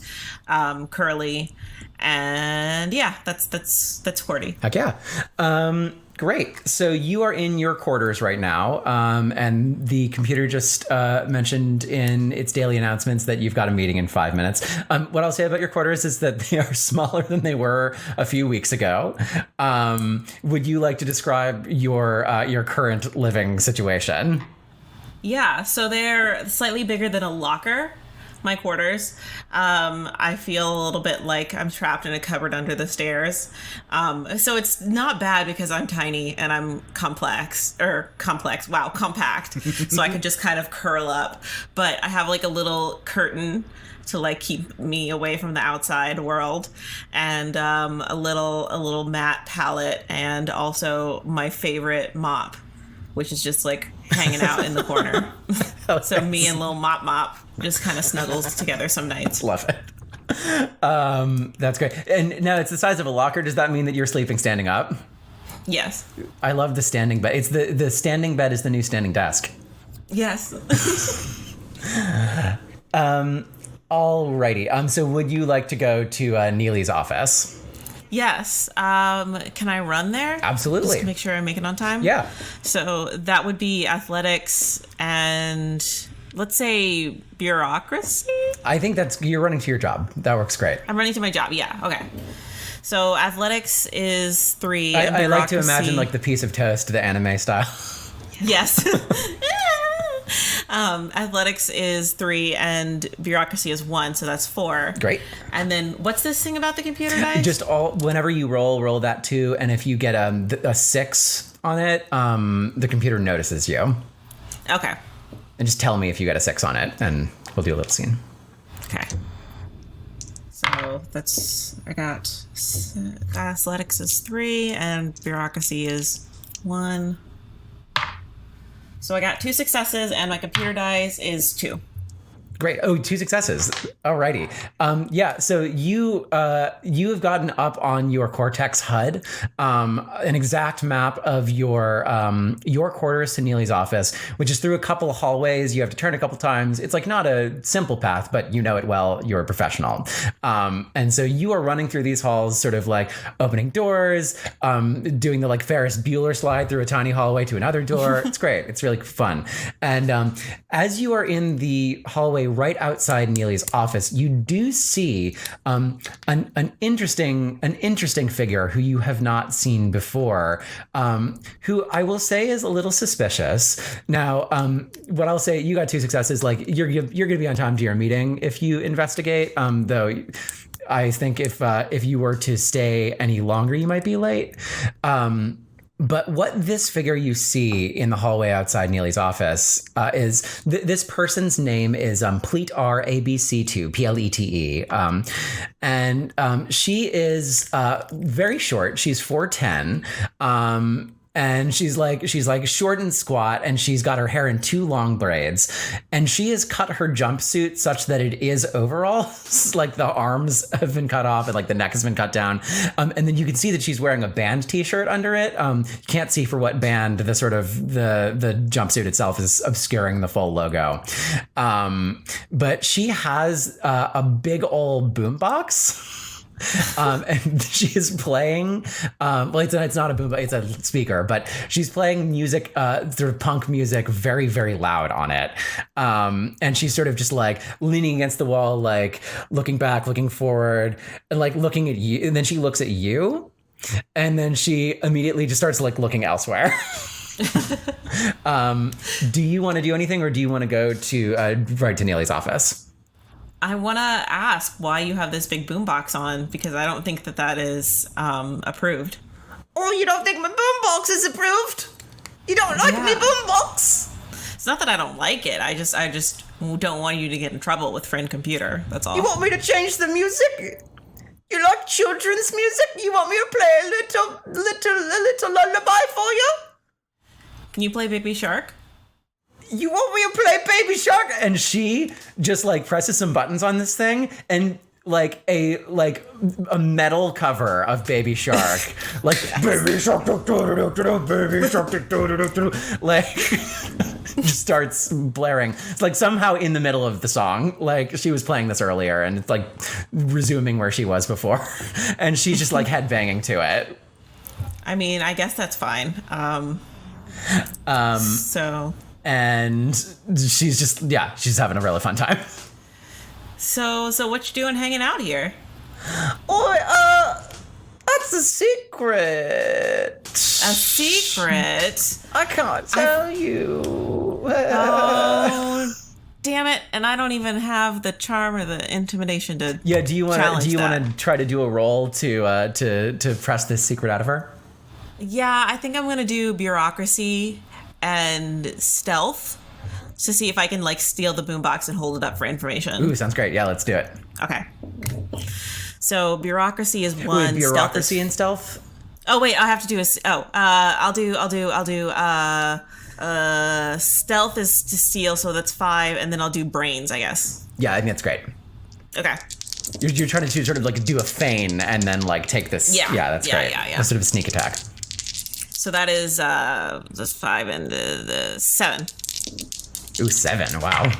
curly. And yeah, that's QWERTY. Heck yeah. Great. So you are in your quarters right now, and the computer just mentioned in its daily announcements that you've got a meeting in 5 minutes. What I'll say about your quarters is that they are smaller than they were a few weeks ago. Would you like to describe your current living situation? Yeah, so they're slightly bigger than a locker. my quarters. I feel a little bit like I'm trapped in a cupboard under the stairs. So it's not bad because I'm tiny and I'm compact. So I could just kind of curl up. But I have like a little curtain to like keep me away from the outside world, and a little mat palette, and also my favorite mop, which is just like hanging out in the corner. So me and little mop just kind of snuggles together some nights. Love it. That's great. And now it's the size of a locker. Does that mean that you're sleeping standing up? Yes. I love the standing bed. It's the standing bed is the new standing desk. Yes. Alrighty. So would you like to go to Neely's office? Yes. Can I run there? Absolutely. Just to make sure I make it on time? Yeah. So that would be athletics and let's say bureaucracy? I think you're running to your job. That works great. I'm running to my job. Yeah. Okay. So athletics is 3. I like to imagine like the piece of toast, the anime style. Yes. Athletics is 3 and bureaucracy is 1, so that's 4. Great. And then what's this thing about the computer dice? Just whenever you roll that 2, and if you get a 6 on it, the computer notices you. Okay. And just tell me if you get a 6 on it, and we'll do a little scene. Okay. So I got athletics is 3 and bureaucracy is 1. So I got 2 successes and my computer dice is 2. Great. Oh, 2 successes. Alrighty. Yeah. So you have gotten up on your Cortex HUD, an exact map of your quarters to Neely's office, which is through a couple of hallways. You have to turn a couple times. It's like not a simple path, but you know it well. You're a professional. And so you are running through these halls, sort of like opening doors, doing the like Ferris Bueller slide through a tiny hallway to another door. It's great. It's really fun. And as you are in the hallway right outside Neely's office, you do see an interesting figure who you have not seen before, who I will say is a little suspicious. Now, what I'll say, you got 2 successes. Like you're going to be on time to your meeting if you investigate. Though I think if you were to stay any longer, you might be late. But what this figure you see in the hallway outside Neely's office is this person's name is Pleat RABC2, PLETE. And she is very short. She's 4'10". And she's like short and squat, and she's got her hair in 2 long braids, and she has cut her jumpsuit such that it is overalls. Like the arms have been cut off and like the neck has been cut down. And then you can see that she's wearing a band t-shirt under it. You can't see for what band. The sort of the jumpsuit itself is obscuring the full logo. But she has a big old boombox. And she is playing, well, it's not a boombox, it's a speaker, but she's playing music, sort of punk music, very, very loud on it. And she's sort of just like leaning against the wall, like looking back, looking forward, and like looking at you. And then she looks at you, and then she immediately just starts like looking elsewhere. Do you want to do anything, or do you want to go to right to Neely's office? I want to ask why you have this big boombox on, because I don't think that is approved. Oh, you don't think my boombox is approved? You don't like me boombox? It's not that I don't like it. I just don't want you to get in trouble with friend computer. That's all. You want me to change the music? You like children's music? You want me to play a little lullaby for you? Can you play Baby Shark? You want me to play Baby Shark? And she just like presses some buttons on this thing, and like a metal cover of Baby Shark, like Baby Shark, Baby Shark, like just starts blaring. It's like somehow in the middle of the song, like she was playing this earlier, and it's like resuming where she was before, and she's just like headbanging to it. I mean, I guess that's fine. So. And she's having a really fun time. So what you doing hanging out here? Oh, that's a secret. A secret? I can't tell you. Oh, damn it! And I don't even have the charm or the intimidation to. Yeah. Do you want that. to try to do a roll to press this secret out of her? Yeah, I think I'm going to do bureaucracy and stealth to see if I can like steal the boombox and hold it up for information. Ooh, sounds great. Yeah, let's do it. Okay. So bureaucracy is 1. Wait, bureaucracy and stealth. Oh wait, I have to do I'll do stealth is to steal, so that's 5, and then I'll do brains, I guess. Yeah, I think that's great. Okay. You're trying to sort of like do a feign and then like take this. Yeah. That's great. Yeah. A sort of a sneak attack. So that is this 5 and the 7. Ooh, 7. Wow.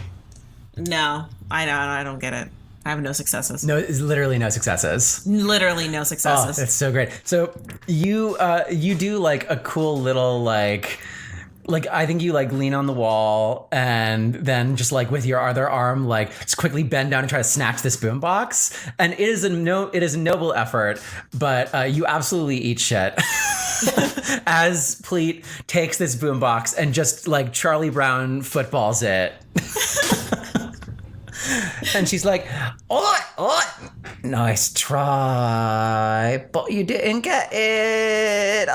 No, I don't get it. I have no successes. No, it's literally no successes. Literally no Oh, successes. that's so great. So you do like a cool little like I think you like lean on the wall and then just like with your other arm like just quickly bend down and try to snatch this boombox. And it is a noble effort, but you absolutely eat shit. As Pleat takes this boombox and just like Charlie Brown footballs it. And she's like, "Oi, nice try, but you didn't get it."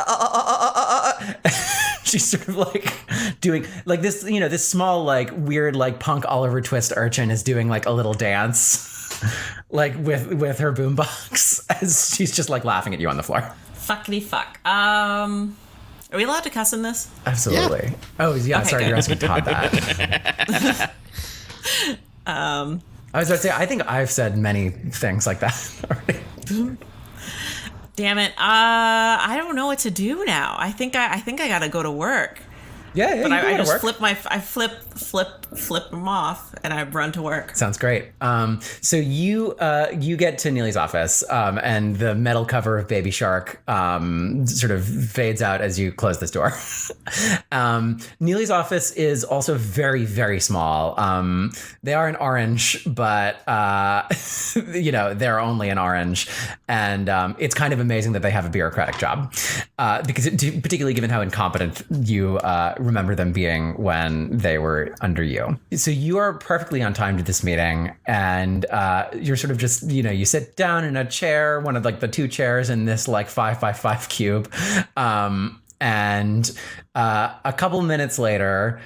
She's sort of like doing like this, this small like weird like punk Oliver Twist urchin is doing like a little dance, like with her boombox as she's just like laughing at you on the floor. Fuckity fuck. Are we allowed to cuss in this? Absolutely. Yeah. Oh yeah, okay, sorry, good. You're asking Todd that. I was about to say, I think I've said many things like that already. Damn it. I don't know what to do now. I think I gotta go to work. Yeah, but I just flip them off and I run to work. Sounds great. So you get to Neely's office, and the metal cover of Baby Shark sort of fades out as you close this door. Neely's office is also very, very small. They are in orange, but they're only in orange, and it's kind of amazing that they have a bureaucratic job, because particularly given how incompetent you remember them being when they were under you. So you are perfectly on time to this meeting, and you're sort of just, you sit down in a chair, one of like the 2 chairs in this like 5x5 cube. And a couple minutes later,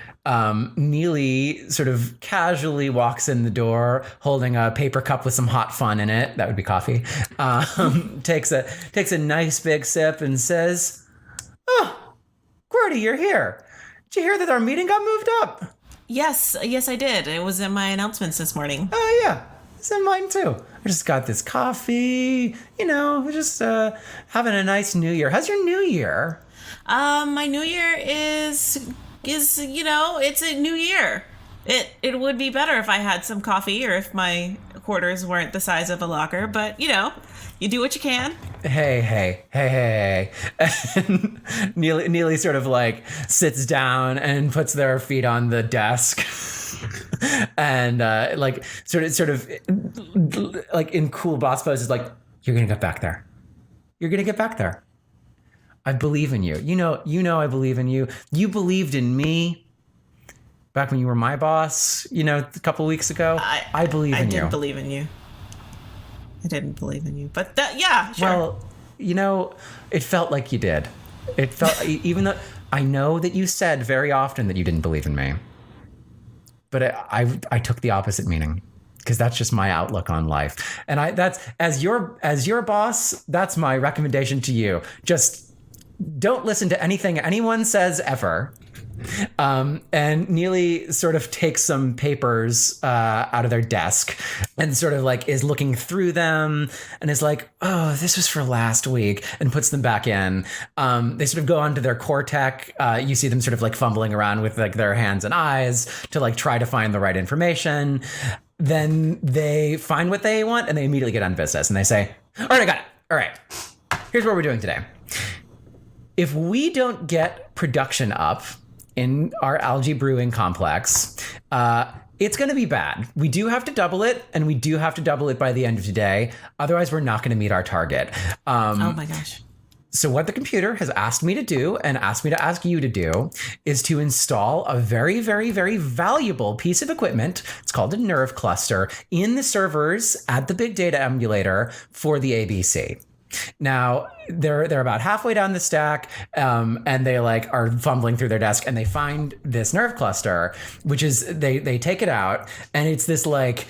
Neely sort of casually walks in the door holding a paper cup with some hot fun in it. That would be coffee. Takes a nice big sip and says, "Oh, QWERTY, you're here. Did you hear that our meeting got moved up?" Yes, I did. It was in my announcements this morning. Oh, yeah. It's in mine, too. I just got this coffee, just having a nice new year. How's your new year? My new year is it's a new year. It would be better if I had some coffee or if my quarters weren't the size of a locker, but, you do what you can. Hey. And Neely sort of like sits down and puts their feet on the desk and sort of like in cool boss pose is like, "You're going to get back there. You're going to get back there. I believe in you. You know I believe in you. You believed in me back when you were my boss, a couple of weeks ago. I believe in you." I didn't believe in you. I didn't believe in you, but yeah, sure. Well, it felt like you did. It felt, even though I know that you said very often that you didn't believe in me, but I took the opposite meaning, because that's just my outlook on life. And that's as your boss, that's my recommendation to you. Just don't listen to anything anyone says ever. And Neely sort of takes some papers out of their desk and sort of like is looking through them and is like, "Oh, this was for last week," and puts them back in. They sort of go onto their core tech. You see them sort of like fumbling around with like their hands and eyes to like try to find the right information. Then they find what they want and they immediately get on business and they say, "All right, I got it. All right, here's what we're doing today. If we don't get production up in our algae brewing complex, it's going to be bad. We do have to double it, and we do have to double it by the end of today. Otherwise, we're not going to meet our target." Oh my gosh. So what the computer has asked me to do and asked me to ask you to do is to install a very, very, very valuable piece of equipment. It's called a nerve cluster in the servers at the big data emulator for the ABC. Now they're about halfway down the stack, and they like are fumbling through their desk, and they find this nerve cluster, which is they take it out, and it's this like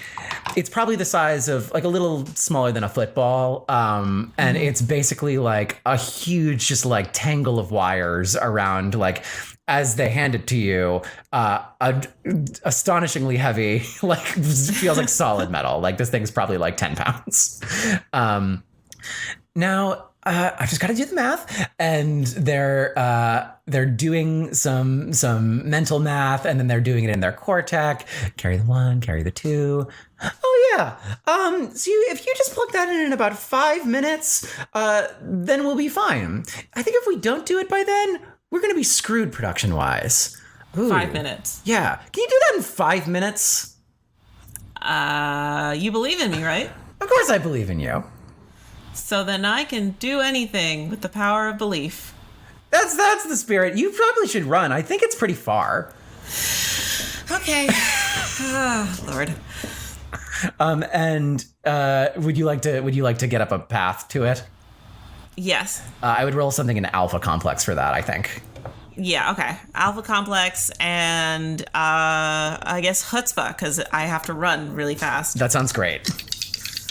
it's probably the size of like a little smaller than a football, and it's basically like a huge just like tangle of wires around like. As they hand it to you, astonishingly heavy, like feels like solid metal. Like this thing's probably like 10 pounds. Now, I just got to do the math, and they're doing some mental math, and then they're doing it in their cortex. Carry the 1, carry the 2. Oh yeah. So if you just plug that in about 5 minutes, then we'll be fine. I think if we don't do it by then, we're gonna be screwed production wise. 5 minutes. Yeah. Can you do that in 5 minutes? You believe in me, right? Of course, I believe in you. So then I can do anything with the power of belief. That's the spirit. You probably should run. I think it's pretty far. Okay. Oh, Lord. Would you like to get up a path to it? Yes. I would roll something in Alpha Complex for that, I think. Yeah, okay. Alpha Complex and I guess Chutzpah, because I have to run really fast. That sounds great.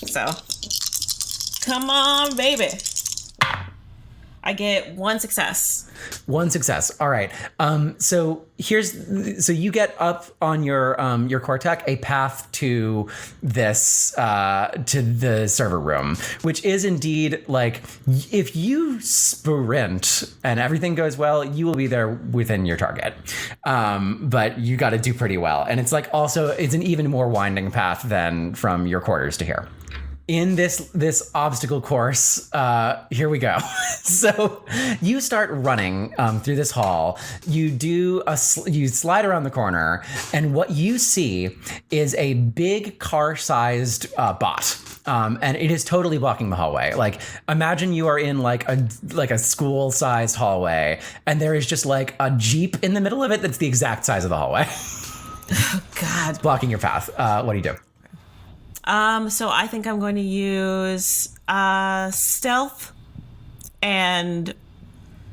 So, come on, baby. I get 1 success. 1 success. All right. So you get up on your Cortec a path to this to the server room, which is indeed like if you sprint and everything goes well, you will be there within your target. But you got to do pretty well, and it's like also it's an even more winding path than from your quarters to here. In this obstacle course, here we go. So you start running through this hall. You slide around the corner, and what you see is a big car-sized bot. And it is totally blocking the hallway. Like, imagine you are in like a school-sized hallway, and there is just like a Jeep in the middle of it that's the exact size of the hallway. Oh, God. It's blocking your path. What do you do? So I think I'm going to use stealth and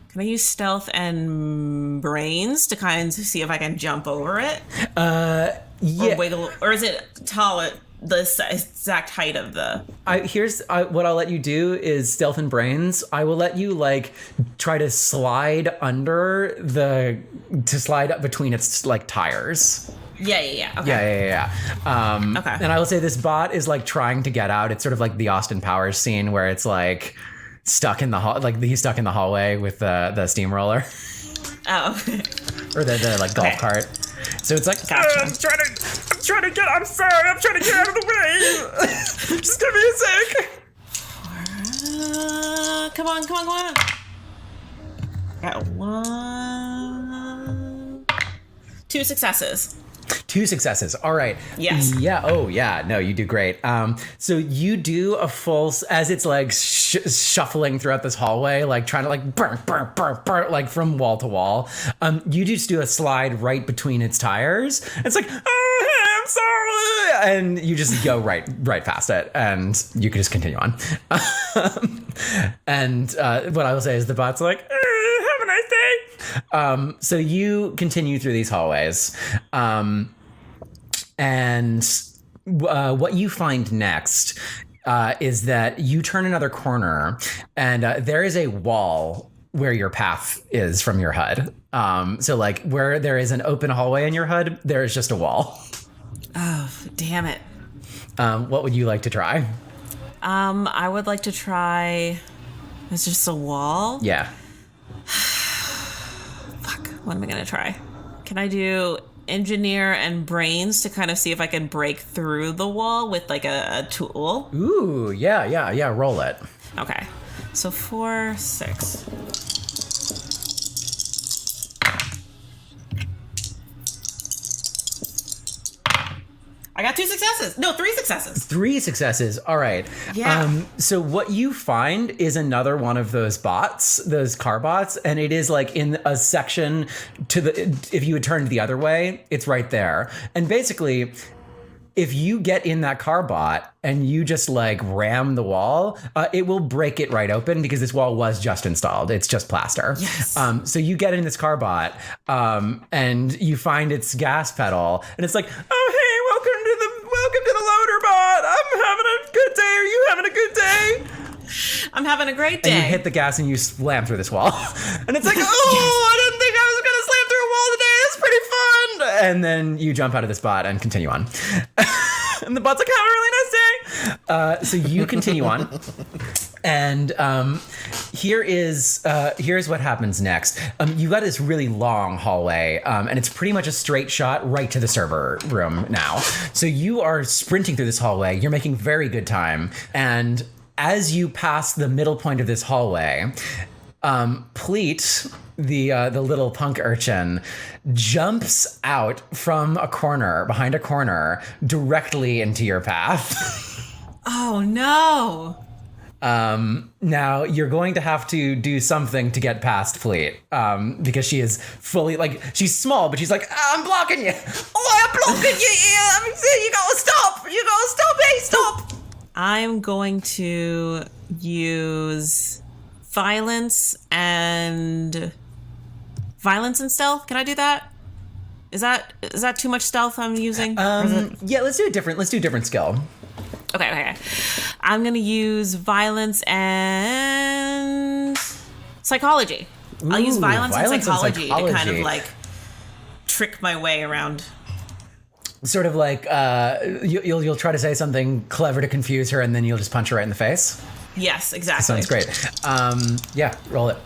can I use stealth and brains to kind of see if I can jump over it? Yeah. Or wiggle, or is it tall at the exact height of the? What I'll let you do is stealth and brains. I will let you like try to slide slide between its like tires. Yeah. Okay. Yeah. Okay. And I will say this bot is like trying to get out. It's sort of like the Austin Powers scene where it's like stuck in the he's stuck in the hallway with the steamroller. Oh. Or the like golf cart. So it's like, gotcha. I'm trying to get out of the way. Just give me a sec. Come on. Got 1. 2 successes. 2 successes. All right. Yes. Yeah. Oh, yeah. No, you do great. So you do a full, as it's like shuffling throughout this hallway, like trying to like burn, like from wall to wall. You just do a slide right between its tires. It's like, oh, hey, I'm sorry. And you just go right past it, and you can just continue on. And what I will say is the bot's like, have a nice day. So you continue through these hallways. And what you find next is that you turn another corner, and there is a wall where your path is from your HUD. So like where there is an open hallway in your HUD, there is just a wall. Oh, damn it. What would you like to try? I would like to try. It's just a wall? Yeah. Fuck. What am I gonna try? Can I do engineer and brains to kind of see if I can break through the wall with like a tool? Ooh, yeah. Roll it. Okay. So 4, 6. I got 2 successes. No, 3 successes. 3 successes. All right. Yeah. So what you find is another one of those bots, those car bots, and it is like in a section if you had turned the other way, it's right there. And basically, if you get in that car bot and you just like ram the wall, it will break it right open because this wall was just installed. It's just plaster. Yes. So you get in this car bot and you find its gas pedal and it's like, oh, hey, welcome to the loader bot. I'm having a good day. Are you having a good day? I'm having a great day. And you hit the gas and you slam through this wall. And it's like, oh, I didn't think I was going to slam through a wall today. It's pretty fun. And then you jump out of this bot and continue on. And the bot's like, have a really nice day. So you continue on. And here's what happens next. You got this really long hallway, and it's pretty much a straight shot right to the server room now. So you are sprinting through this hallway. You're making very good time. And as you pass the middle point of this hallway, Pleat, the little punk urchin, jumps out from behind a corner, directly into your path. Oh, no. Now you're going to have to do something to get past Pleat, because she is fully she's small, but she's like, I'm blocking you. Oh, I'm blocking you. Yeah, you gotta stop. You gotta stop. Hey, stop. I'm going to use violence and stealth. Can I do that? Is that too much stealth I'm using? Yeah, let's do a different skill. Okay. I'm going to use violence and psychology. I'll use violence and psychology to kind of like trick my way around. Sort of like you'll try to say something clever to confuse her, and then you'll just punch her right in the face. Yes, exactly. Sounds great. Yeah, roll it.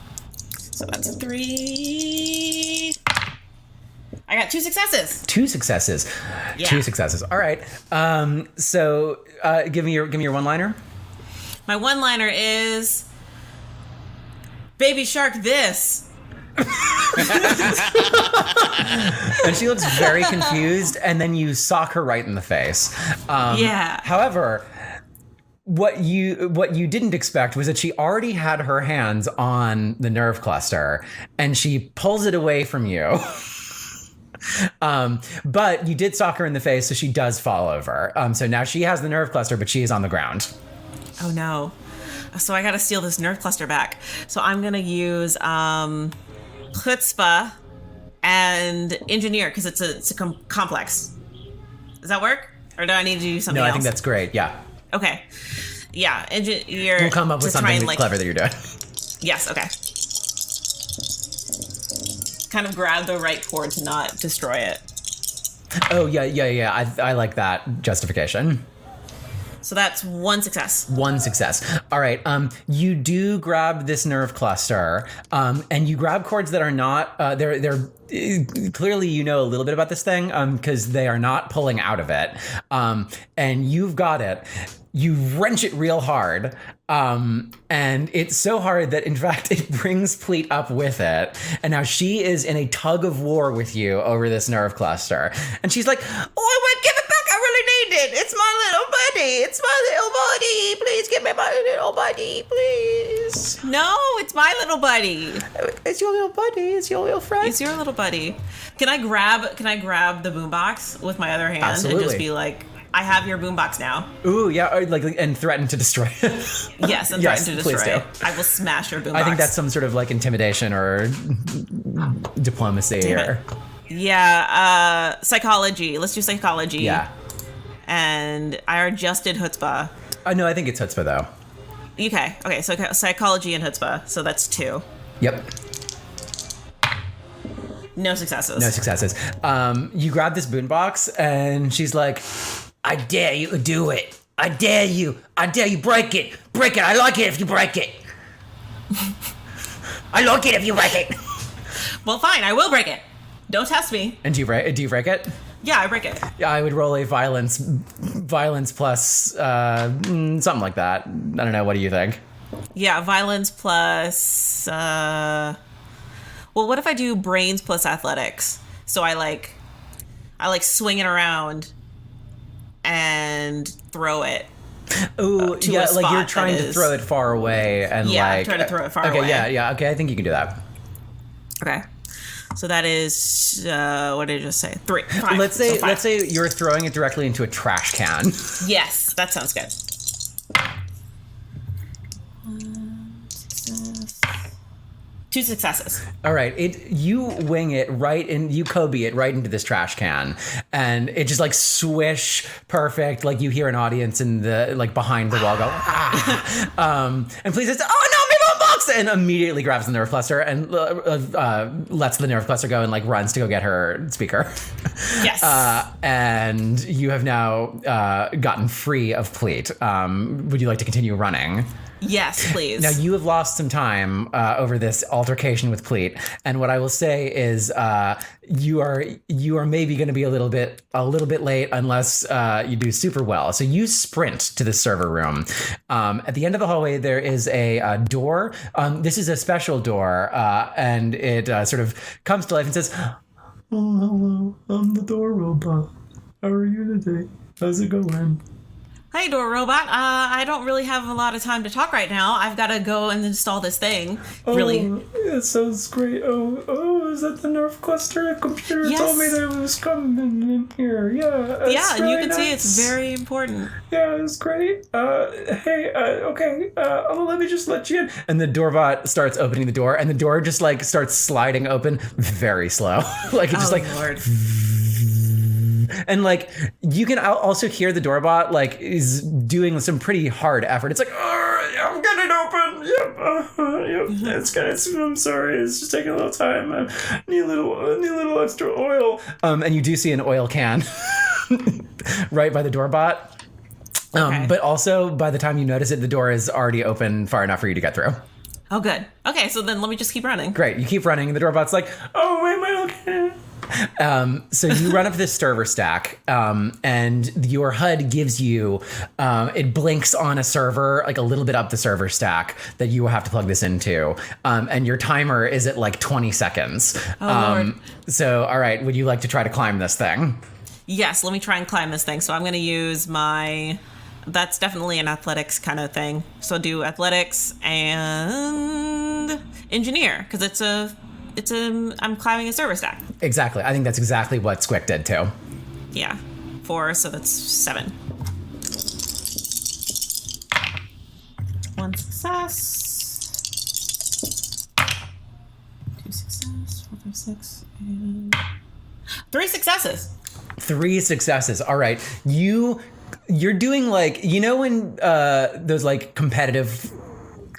So that's a 3. I got 2 successes. 2 successes. Yeah. 2 successes. All right. So give me your one-liner. My one-liner is, "Baby shark, this." And she looks very confused, and then you sock her right in the face. Yeah. However, what you didn't expect was that she already had her hands on the nerve cluster, and she pulls it away from you. But you did sock her in the face, so she does fall over. So now she has the nerve cluster, but she is on the ground. Oh no. So I gotta steal this nerve cluster back. So I'm gonna use chutzpah and engineer, because it's a complex. Does that work? Or do I need to do something else? No, I think that's great. Yeah. Okay. Yeah, engineer. We'll come up with something clever that you're doing. Yes, okay. Kind of grab the right cord to not destroy it. Oh, yeah. I like that justification. So that's 1 success. 1 success. All right. You do grab this nerve cluster, and you grab cords that are not. They're clearly you know a little bit about this thing, because they are not pulling out of it. And you've got it. You wrench it real hard, and it's so hard that, in fact, it brings Pleat up with it. And now she is in a tug of war with you over this nerve cluster. And she's like, oh, I won't give it back. I really need it. It's my little buddy. It's my little buddy. Please give me my little buddy, please. No, it's my little buddy. It's your little buddy. It's your little friend. It's your little buddy. Can I grab the boombox with my other hand? Absolutely. And just be like, I have your boombox now. Ooh, yeah, and threaten to destroy it. Yes, and threaten to destroy please it. I will smash your boombox. I think that's some sort of intimidation or diplomacy. Yeah, psychology. Let's do psychology. Yeah. And I adjusted chutzpah. No, I think it's chutzpah, though. Okay, so psychology and chutzpah. So that's 2. Yep. No successes. No successes. You grab this boombox, and she's like, I dare you to do it. I dare you. Break it. Break it. I like it if you break it. I like it if you break it. Well, fine. I will break it. Don't test me. And do you break it? Yeah, I break it. Yeah, I would roll a violence plus something like that. I don't know. What do you think? Yeah, violence plus. Well, what if I do brains plus athletics? So I swing it around and throw it. Oh, to yeah, a like you're spot trying that to is- throw it far away and Yeah, like trying to throw it far okay, away. yeah, okay, I think you can do that. Okay. So that is what did I just say? 3. 5. Let's So 5. say you're throwing it directly into a trash can. Yes, that sounds good. 2 successes. All right, you wing it right in, you Kobe it right into this trash can, and it just like swish perfect. Like you hear an audience in the like behind the wall go, ah! And please it's oh no, my phone box, and immediately grabs the nerve cluster and lets the nerve cluster go and like runs to go get her speaker. Yes. And you have now gotten free of Pleat. Would you like to continue running? Yes, please. Now you have lost some time over this altercation with Pleat, and what I will say is you are maybe going to be a little bit late unless you do super well. So you sprint to the server room. At the end of the hallway there is a door. This is a special door, and it sort of comes to life and says, "Oh, hello, I'm the door robot. How are you today? How's it going?" Hi, door robot. I don't really have a lot of time to talk right now. I've got to go and install this thing. Really? It sounds great. Oh, is that the nerve cluster? The computer Yes. told me that it was coming in here. Yeah. Yeah, and you can see it's very important. Yeah, it's great. Hey, okay. Let me just let you in. And the doorbot starts opening the door, and the door just like starts sliding open very slow. Like it's just like. Lord. And like you can also hear the doorbot like is doing some pretty hard effort. It's like, I'm getting it open. Yep, it's good. I'm sorry, it's just taking a little time. I need a little extra oil. And you do see an oil can right by the doorbot. Okay. But also by the time you notice it, the door is already open far enough for you to get through. Oh, good. Okay, so then let me just keep running. Great. You keep running, and the doorbot's like, oh, wait, my okay. So you run up to this server stack, and your HUD gives you, it blinks on a server, like a little bit up the server stack that you will have to plug this into. And your timer is at like 20 seconds. Oh, Lord. So, all right, would you like to try to climb this thing? Yes, let me try and climb this thing. So I'm going to use my... That's definitely an athletics kind of thing. So do athletics and engineer, because I'm climbing a server stack. Exactly. I think that's exactly what Squick did too. Yeah. 4, so that's 7. 1 success. 2 success. 4, 5, 6. And 3 successes. 3 successes. All right. You're doing like, you know, when those like competitive,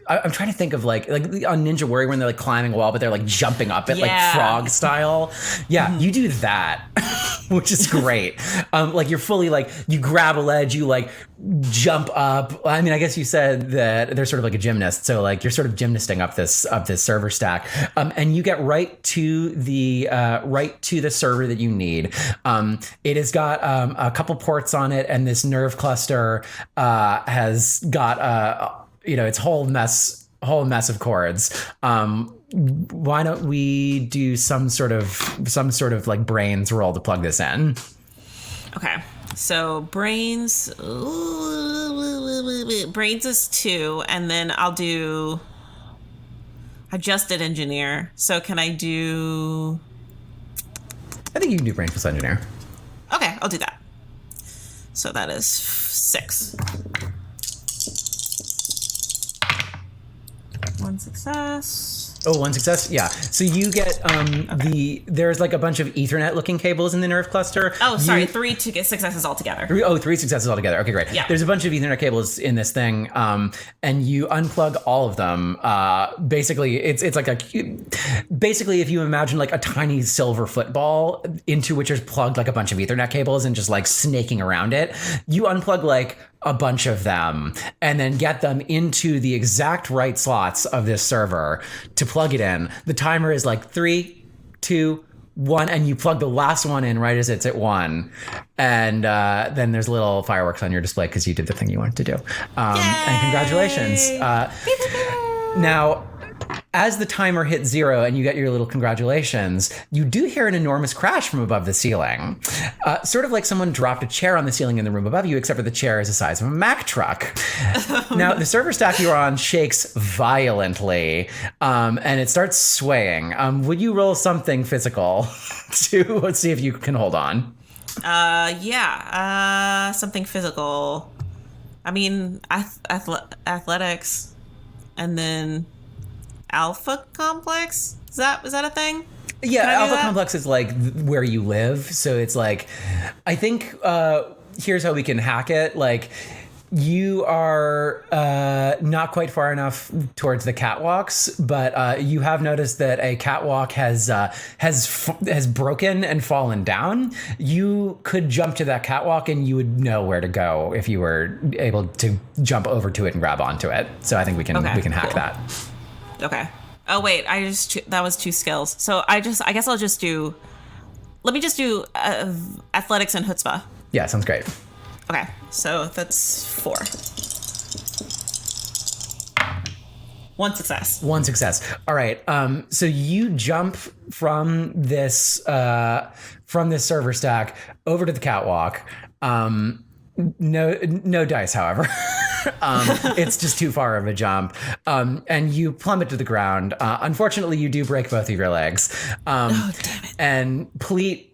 I'm trying to think of like on Ninja Warrior when they're like climbing a wall, but they're like jumping up it like frog style. Yeah, you do that, which is great. Like you're fully like, you grab a ledge, you like jump up. I mean, I guess you said that they're sort of like a gymnast. So like you're sort of gymnasting up this server stack. And you get right to the server that you need. It has got a couple ports on it, and this nerve cluster has got its whole mess of cords. Why don't we do some sort of like brains roll to plug this in? Okay. So brains is 2, and then I'll do... I just did engineer. So can I do... I think you can do brains plus engineer. Okay, I'll do that. So that is 6. 1 success. Oh, 1 success? Yeah. So you get there's like a bunch of Ethernet looking cables in the nerve cluster. Oh, sorry, 3 to get successes altogether. 3 successes altogether. Okay, great. Yeah. There's a bunch of Ethernet cables in this thing, and you unplug all of them. Basically, it's like basically if you imagine like a tiny silver football into which is plugged like a bunch of Ethernet cables and just like snaking around it, you unplug like a bunch of them and then get them into the exact right slots of this server to plug it in. The timer is like 3, 2, 1, and you plug the last one in right as it's at 1. And then there's little fireworks on your display because you did the thing you wanted to do. And congratulations. Now, as the timer hits 0 and you get your little congratulations, you do hear an enormous crash from above the ceiling. Sort of like someone dropped a chair on the ceiling in the room above you, except for the chair is the size of a Mack truck. Now, the server stack you're on shakes violently, and it starts swaying. Would you roll something physical to let's see if you can hold on? Something physical. I mean, athletics, and then alpha complex. Is that a thing? Yeah, alpha complex is like where you live. So it's like, I think here's how we can hack it. Like, you are not quite far enough towards the catwalks, but you have noticed that a catwalk has broken and fallen down. You could jump to that catwalk and you would know where to go if you were able to jump over to it and grab onto it. So I think we can hack that. Okay. Oh wait, that was 2 skills. So I guess I'll just do. Let me just do athletics and chutzpah. Yeah, sounds great. Okay, so that's 4. 1 success. 1 success. All right. So you jump from this server stack over to the catwalk. No dice, however. It's just too far of a jump. And you plummet to the ground. Unfortunately, you do break both of your legs. Oh, damn it. And Pleat,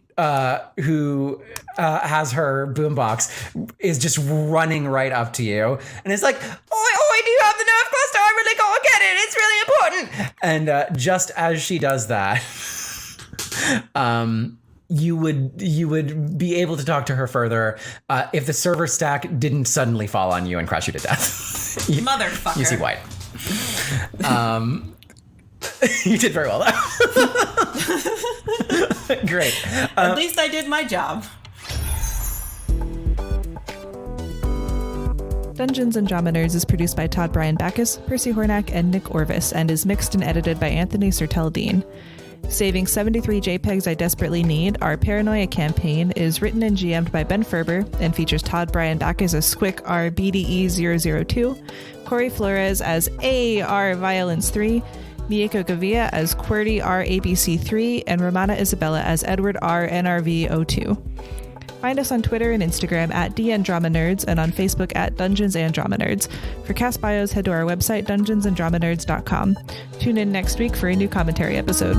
who has her boombox, is just running right up to you and it's like, oi, do you have the nerve cluster? I really gotta get it. It's really important. And just as she does that, you would be able to talk to her further if the server stack didn't suddenly fall on you and crush you to death. Motherfucker. You see white. You did very well, though. Great. At least I did my job. Dungeons and Drama Nerds is produced by Todd Backus, Percy Hornak, and Nick Orvis, and is mixed and edited by Anthony Sertel Dean. Saving 73 Jpegs I Desperately Need, our Paranoia campaign is written and GM'd by Ben Ferber and features Todd Backus as Squick R BDE002, Kory Flores as AR Violence 3, Mieko Gavia as QWERTY R ABC3, and Romana Isabella as Edward R NRV02. Find us on Twitter and Instagram at DNDramaNerds and on Facebook at Dungeons and Drama Nerds. For cast bios, head to our website, dungeonsanddramanerds.com. Tune in next week for a new commentary episode.